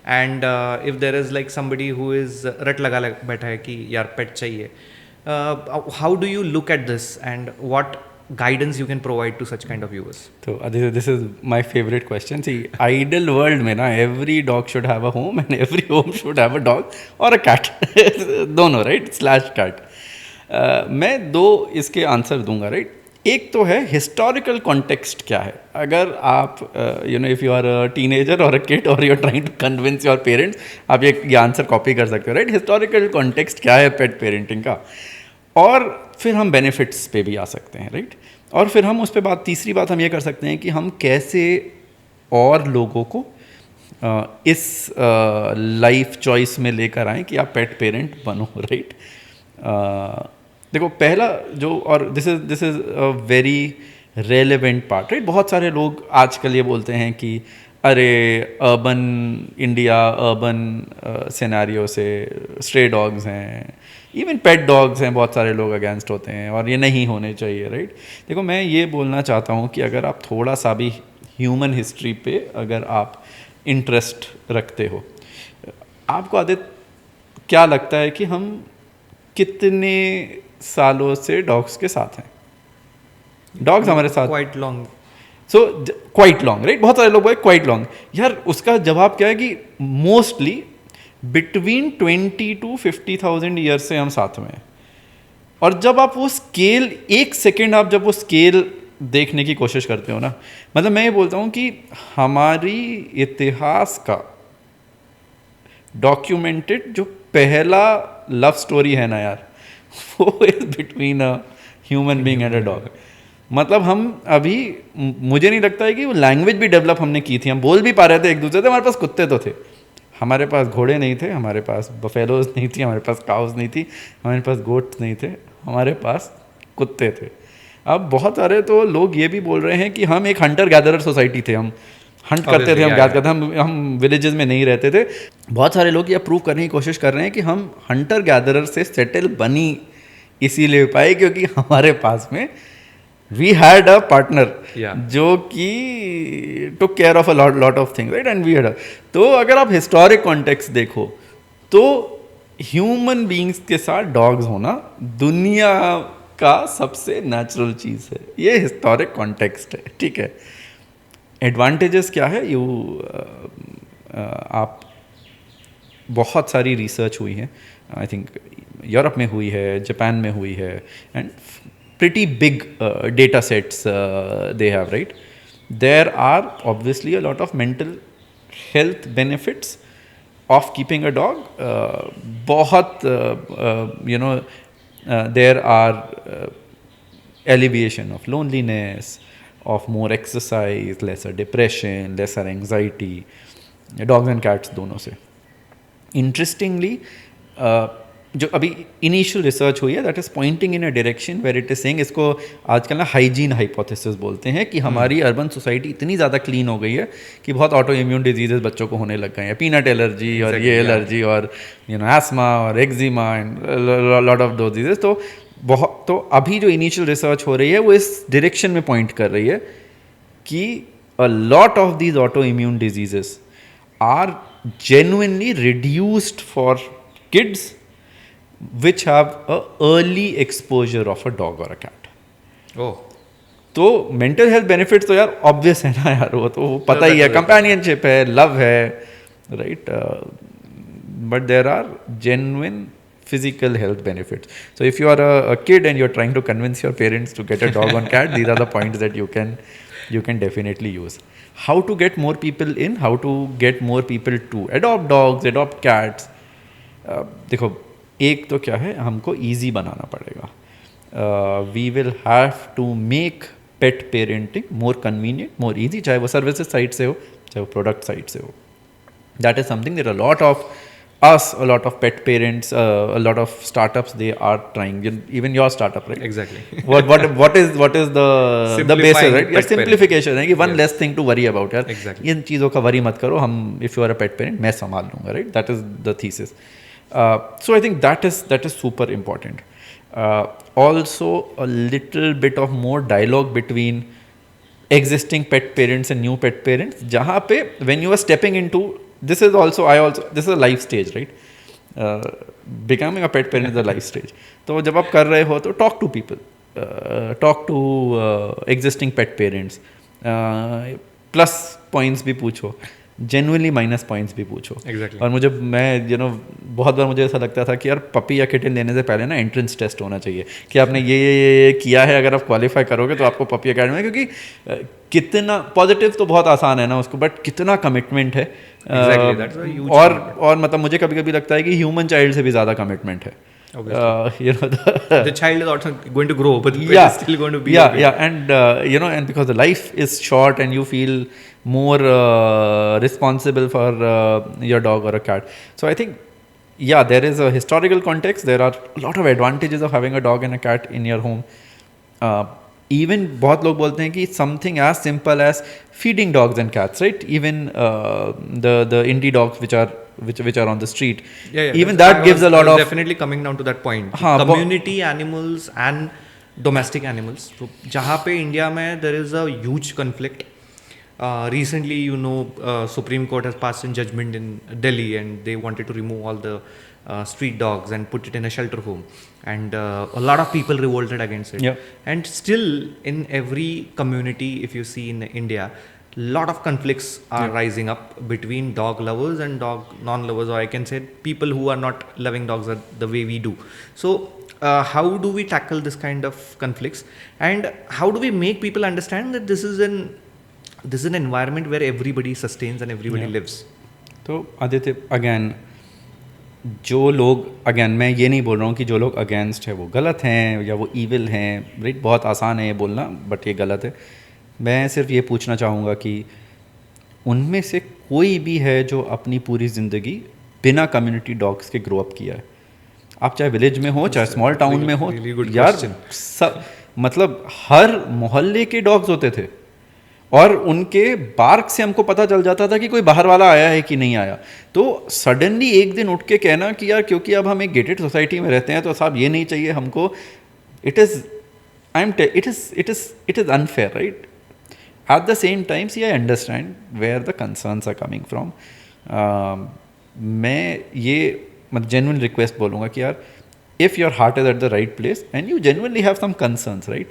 [SPEAKER 2] and if there is like somebody who is रट लगा बैठा है कि यार पेट चाहिए, how do you look at this, and what guidance you can provide to such kind of viewers?
[SPEAKER 1] तो this is my favorite question. See, ideal world में ना every dog should have a home and every home should have a dog or a cat. दोनों, right? Slash cat. मैं दो इसके answer दूंगा, right? एक तो है हिस्टोरिकल कॉन्टेक्स्ट क्या है. अगर आप if you are a teenager और अ किड और you are trying to convince your parents, आप ये आंसर कॉपी कर सकते हो, राइट? हिस्टोरिकल कॉन्टेक्स्ट क्या है पेट पेरेंटिंग का, और फिर हम बेनिफिट्स पे भी आ सकते हैं, राइट? और फिर हम उस पर तीसरी बात हम ये कर सकते हैं कि हम कैसे और लोगों को इस लाइफ चॉइस में लेकर आएँ कि आप पेट पेरेंट बनो, राइट? देखो, पहला जो, और this is a very relevant part, right? बहुत सारे लोग आजकल ये बोलते हैं कि अरे अर्बन इंडिया, अर्बन सिनेरियो से स्ट्रे डॉग्स हैं, इवन पेट डॉग्स हैं, बहुत सारे लोग अगेंस्ट होते हैं और ये नहीं होने चाहिए, राइट? देखो, मैं ये बोलना चाहता हूँ कि अगर आप थोड़ा सा भी ह्यूमन हिस्ट्री पे अगर आप इंटरेस्ट रखते हो, आपको आदित्य क्या लगता है कि हम कितने सालों से डॉग्स के साथ हैं? डॉग्स हमारे साथ
[SPEAKER 2] quite long.
[SPEAKER 1] So quite long, right? बहुत सारे लोग बोले क्वाइट लॉन्ग. यार, उसका जवाब क्या है कि मोस्टली बिटवीन 20 to 50,000 ईयर्स से हम साथ में हैं. और जब आप वो स्केल, एक सेकेंड आप जब वो स्केल देखने की कोशिश करते हो ना, मतलब मैं ये बोलता हूँ कि हमारी इतिहास का डॉक्यूमेंटेड जो पहला लव स्टोरी है ना यार, वो is between a human being and a dog. मतलब हम अभी, मुझे नहीं लगता है कि वो लैंग्वेज भी डेवलप हमने की थी, हम बोल भी पा रहे थे एक दूसरे से. हमारे पास कुत्ते तो थे, हमारे पास घोड़े नहीं थे, हमारे पास बफेलोज नहीं थी, हमारे पास काउस नहीं थी, हमारे पास गोट्स नहीं थे, हमारे पास कुत्ते थे. अब बहुत सारे तो लोग ये भी बोल रहे हैं कि हम एक हंटर गैदरर सोसाइटी थे, हम हंट करते थे, हम याद करते, हम विलेजेस में नहीं रहते थे. बहुत सारे लोग ये प्रूव करने की कोशिश कर रहे हैं कि हम हंटर गैदरर से सेटल बनी इसीलिए पाए क्योंकि हमारे पास में वी हैड अ पार्टनर जो कि took care of a lot of things, right? And we had तो अगर आप हिस्टोरिक कॉन्टेक्स्ट देखो तो ह्यूमन बीइंग्स के साथ डॉग्स होना दुनिया का सबसे नेचुरल चीज़ है. ये हिस्टोरिक कॉन्टेक्स्ट है, ठीक है? एडवांटेजेस क्या है? आप बहुत सारी रिसर्च हुई है, आई थिंक यूरोप में हुई है, जापान में हुई है, and pretty big data sets they have, right? There are obviously a lot of mental health benefits of keeping a dog. बहुत there are alleviation of loneliness, of more exercise, lesser depression, lesser anxiety, dogs and cats दोनों से. Interestingly, जो अभी initial research हुई है that is pointing in a direction where it is saying, इसको आजकल ना हाइजीन हाइपोथेसिस बोलते हैं, कि हमारी अर्बन सोसाइटी इतनी ज़्यादा क्लीन हो गई है कि बहुत ऑटो इम्यून डिजीजेज बच्चों को होने लग गए हैं, पीनट एलर्जी और ये एलर्जी और एस्मा और एक्जिमा एंड लॉट ऑफ दो डिजीजेज. तो बहुत, तो अभी जो इनिशियल रिसर्च हो रही है वो इस डायरेक्शन में पॉइंट कर रही है कि a lot of these autoimmune diseases are genuinely reduced for kids which have a early exposure of a dog or a cat.
[SPEAKER 2] Oh.
[SPEAKER 1] तो मेंटल हेल्थ बेनिफिट्स तो यार ऑब्वियस है ना यार, वो तो पता ही है, कंपेनियनशिप है, लव है, right? But there are genuine physical health benefits. So if you are a kid and you're trying to convince your parents to get a dog or cat, these are the points that you can definitely use. How to get more people in, how to get more people to adopt dogs, adopt cats. देखो, एक तो क्या है, हमको easy बनाना पड़ेगा. We will have to make pet parenting more convenient, more easy, चाहे वो services side से हो, चाहे वो product side से हो. That is something that a lot of us, a lot of pet parents, a lot of startups, they are trying. Even your startup, right?
[SPEAKER 2] Exactly.
[SPEAKER 1] what is the basis, right? Yeah, simplification है कि one less thing to worry about, यार.
[SPEAKER 2] Exactly.
[SPEAKER 1] इन चीज़ों का worry मत करो, हम if you are a pet parent मैं संभाल लूँगा, right? That is the thesis. So I think that is super important. Also a little bit of more dialogue between existing pet parents and new pet parents, जहाँ पे when you are stepping into, this is a life stage, right? Becoming a pet parent is a life stage. तो जब आप कर रहे हो तो talk to people, talk to existing pet parents, plus points भी पूछो, जेन्युइनली माइनस पॉइंट्स भी पूछो.
[SPEAKER 2] Exactly.
[SPEAKER 1] और मुझे मैं बहुत बार मुझे ऐसा लगता था कि यार पपी या किटन लेने से पहले ना एंट्रेंस टेस्ट होना चाहिए कि आपने ये किया है, अगर आप क्वालिफाई करोगे तो आपको पपी अकेडमी में, क्योंकि कितना पॉजिटिव तो बहुत आसान है ना उसको, बट कितना कमिटमेंट है.
[SPEAKER 2] Exactly, that's a huge
[SPEAKER 1] और मतलब मुझे कभी कभी लगता है कि ह्यूमन चाइल्ड से भी ज़्यादा कमिटमेंट है.
[SPEAKER 2] The child is also going to grow, but the pet
[SPEAKER 1] Yeah,
[SPEAKER 2] is still going to be.
[SPEAKER 1] yeah,
[SPEAKER 2] okay.
[SPEAKER 1] yeah, and and because the life is short and you feel more responsible for your dog or a cat. So I think, yeah, there is a historical context. There are a lot of advantages of having a dog and a cat in your home. Even बहुत लोग बोलते हैं कि something as simple as feeding dogs and cats, right? Even the indie dogs which are on the street,
[SPEAKER 2] Yeah,
[SPEAKER 1] even
[SPEAKER 2] that's-
[SPEAKER 1] that
[SPEAKER 2] I
[SPEAKER 1] gives
[SPEAKER 2] was-
[SPEAKER 1] a lot
[SPEAKER 2] I was
[SPEAKER 1] of
[SPEAKER 2] definitely coming down to that point.
[SPEAKER 1] हाँ,
[SPEAKER 2] Community animals and domestic animals. तो जहाँ पे India में there is a huge conflict. Recently, Supreme Court has passed a judgment in Delhi, and they wanted to remove all the street dogs and put it in a shelter home. And a lot of people revolted against it.
[SPEAKER 1] Yeah.
[SPEAKER 2] And still, in every community, if you see in India, lot of conflicts are rising up between dog lovers and dog non-lovers, or I can say people who are not loving dogs the way we do. So how do we tackle this kind of conflicts, and how do we make people understand that this is an environment where everybody sustains and everybody lives?
[SPEAKER 1] तो Aditya, again जो लोग, again मैं ये नहीं बोल रहा हूँ कि जो लोग अगेंस्ट है वो गलत हैं या वो ईविल हैं, राइट? बहुत आसान है ये बोलना, बट ये गलत है. मैं सिर्फ ये पूछना चाहूँगा कि उनमें से कोई भी है जो अपनी पूरी ज़िंदगी बिना कम्युनिटी डॉग्स के ग्रो अप किया है? आप चाहे विलेज में हो, चाहे स्मॉल टाउन में हो,
[SPEAKER 2] really good
[SPEAKER 1] यार
[SPEAKER 2] question.
[SPEAKER 1] सब मतलब हर मोहल्ले के डॉग्स होते थे, और उनके बार्क से हमको पता चल जाता था कि कोई बाहर वाला आया है कि नहीं आया. तो सडनली एक दिन उठ के कहना कि यार क्योंकि अब हम एक गेटेड सोसाइटी में रहते हैं तो साहब ये नहीं चाहिए हमको, it is unfair, right? At the same time, see, I understand where the concerns are coming from. मैं ये genuine request बोलूँगा कि यार, if your heart is at the right place and you genuinely have some concerns, right?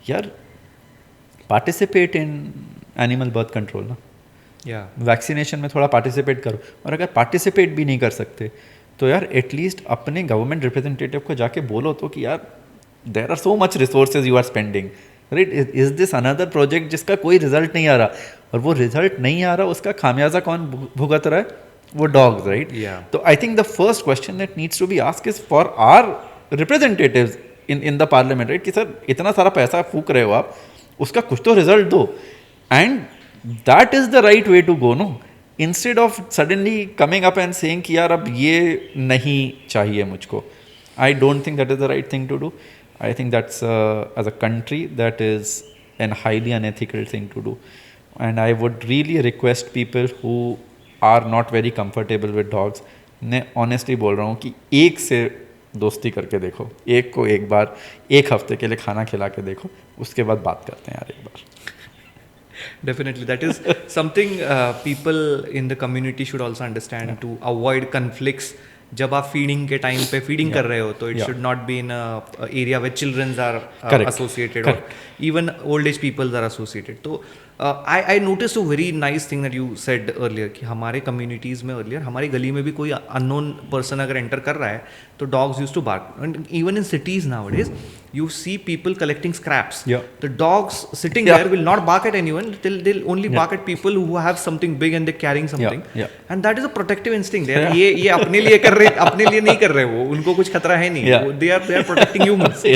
[SPEAKER 1] यार, participate in animal birth control ना.
[SPEAKER 2] Yeah.
[SPEAKER 1] Vaccination में थोड़ा participate करो, और अगर पार्टिसिपेट भी नहीं कर सकते तो यार एटलीस्ट अपने गवर्नमेंट रिप्रेजेंटेटिव को जाके बोलो तो कि यार there are so much resources you are spending, right? Is this another project जिसका कोई रिजल्ट नहीं आ रहा, और वो रिजल्ट नहीं आ रहा उसका खामियाजा कौन भुगत रहा है? वो डॉग्स, राइट?
[SPEAKER 2] Yeah.
[SPEAKER 1] तो I think the first question that needs to be asked is for our representatives in the parliament, right? कि सर इतना सारा पैसा फूक रहे हो आप, उसका कुछ तो रिजल्ट दो. And that is the right way to go, no? Instead of suddenly coming up and saying कि यार अब ये नहीं चाहिए मुझको. I don't think that is the right thing to do. I think that's as a country that is an highly unethical thing to do, and I would really request people who are not very comfortable with dogs, मैं honestly बोल रहा हूँ कि एक से दोस्ती करके देखो, एक को एक बार, एक हफ्ते के लिए खाना खिला के देखो, उसके बाद बात करते हैं यार एक बार.
[SPEAKER 2] Definitely, that is something people in the community should also understand to avoid conflicts. जब आप फीडिंग के टाइम पे फीडिंग कर रहे हो तो it should not be in area which childrens are associated, और even old age peoples are associated. तो I notice a very nice thing that you said earlier कि हमारे कम्युनिटीज़ में अर्लियर हमारी गली में भी कोई अननोन पर्सन अगर एंटर कर रहा है तो dogs use to bark. And even in cities nowadays you see people collecting scraps.
[SPEAKER 1] Yeah.
[SPEAKER 2] The dogs sitting there will not bark at anyone. They'll only bark at people who have something big and they're carrying something.
[SPEAKER 1] Yeah.
[SPEAKER 2] And that is a protective instinct. ये अपने लिए कर रहे, अपने लिए नहीं कर रहे वो, उनको कुछ खतरा है नहीं.
[SPEAKER 1] Yeah.
[SPEAKER 2] They are protecting humans.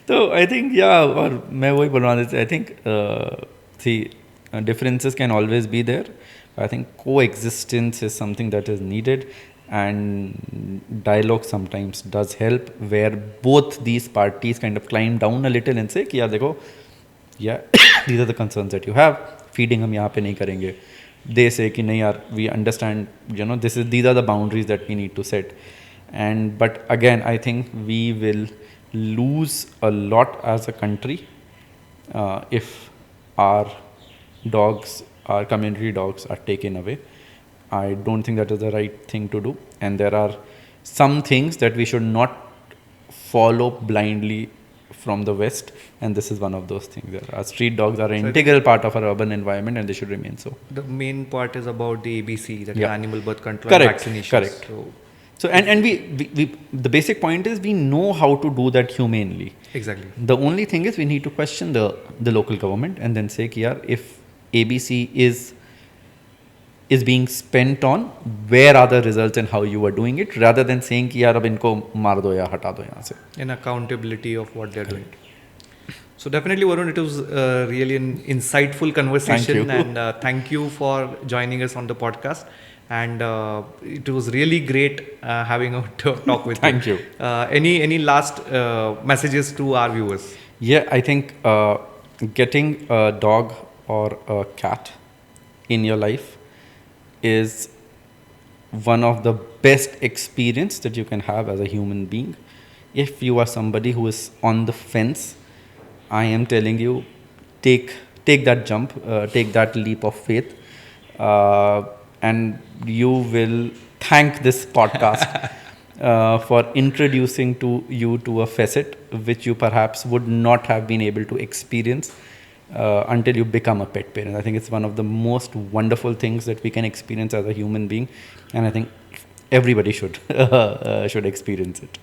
[SPEAKER 1] तो आई थिंक या, और मैं वही बोल रहा हूँ, I think see differences can always be there. I think coexistence is something that is needed, and dialogue sometimes does help, where both these parties kind of climb down a little and say कि यार देखो, yeah, these are the concerns that you have, feeding हम यहाँ पे नहीं करेंगे. They say कि नहीं यार, we understand, these are the boundaries that we need to set. And but again, I think we will lose a lot as a country if our dogs, our community dogs, are taken away. I don't think that is the right thing to do, and there are some things that we should not follow blindly from the West, and this is one of those things. Our street dogs are an integral part of our urban environment, and they should remain so.
[SPEAKER 2] The main part is about the ABC, that is
[SPEAKER 1] Yeah.
[SPEAKER 2] animal birth control
[SPEAKER 1] Correct,
[SPEAKER 2] and vaccinations.
[SPEAKER 1] correct. So and we the basic point is we know how to do that humanely.
[SPEAKER 2] Exactly.
[SPEAKER 1] The only thing is we need to question the local government and then say कि यार if ABC is being spent on, where are the results and how you are doing it, rather than saying कि यार अब इनको मार दो या हटा दो यहाँ से.
[SPEAKER 2] And accountability of what they're doing. So definitely, Varun, it was really an insightful conversation,
[SPEAKER 1] Thank you.
[SPEAKER 2] and thank you for joining us on the podcast. And it was really great having a talk with
[SPEAKER 1] Thank you.
[SPEAKER 2] Any last messages to our viewers?
[SPEAKER 1] Yeah, I think getting a dog or a cat in your life is one of the best experience that you can have as a human being. If you are somebody who is on the fence, I am telling you, take that jump, take that leap of faith, and you will thank this podcast for introducing you to a facet which you perhaps would not have been able to experience until you become a pet parent. I think it's one of the most wonderful things that we can experience as a human being, and I think everybody should experience it.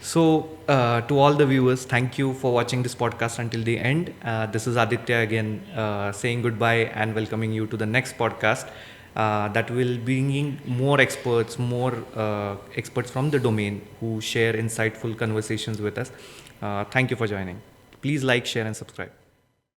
[SPEAKER 2] So, to all the viewers, thank you for watching this podcast until the end. This is Aditya again saying goodbye and welcoming you to the next podcast that will bringing more experts from the domain who share insightful conversations with us. Thank you for joining. Please like, share, and subscribe.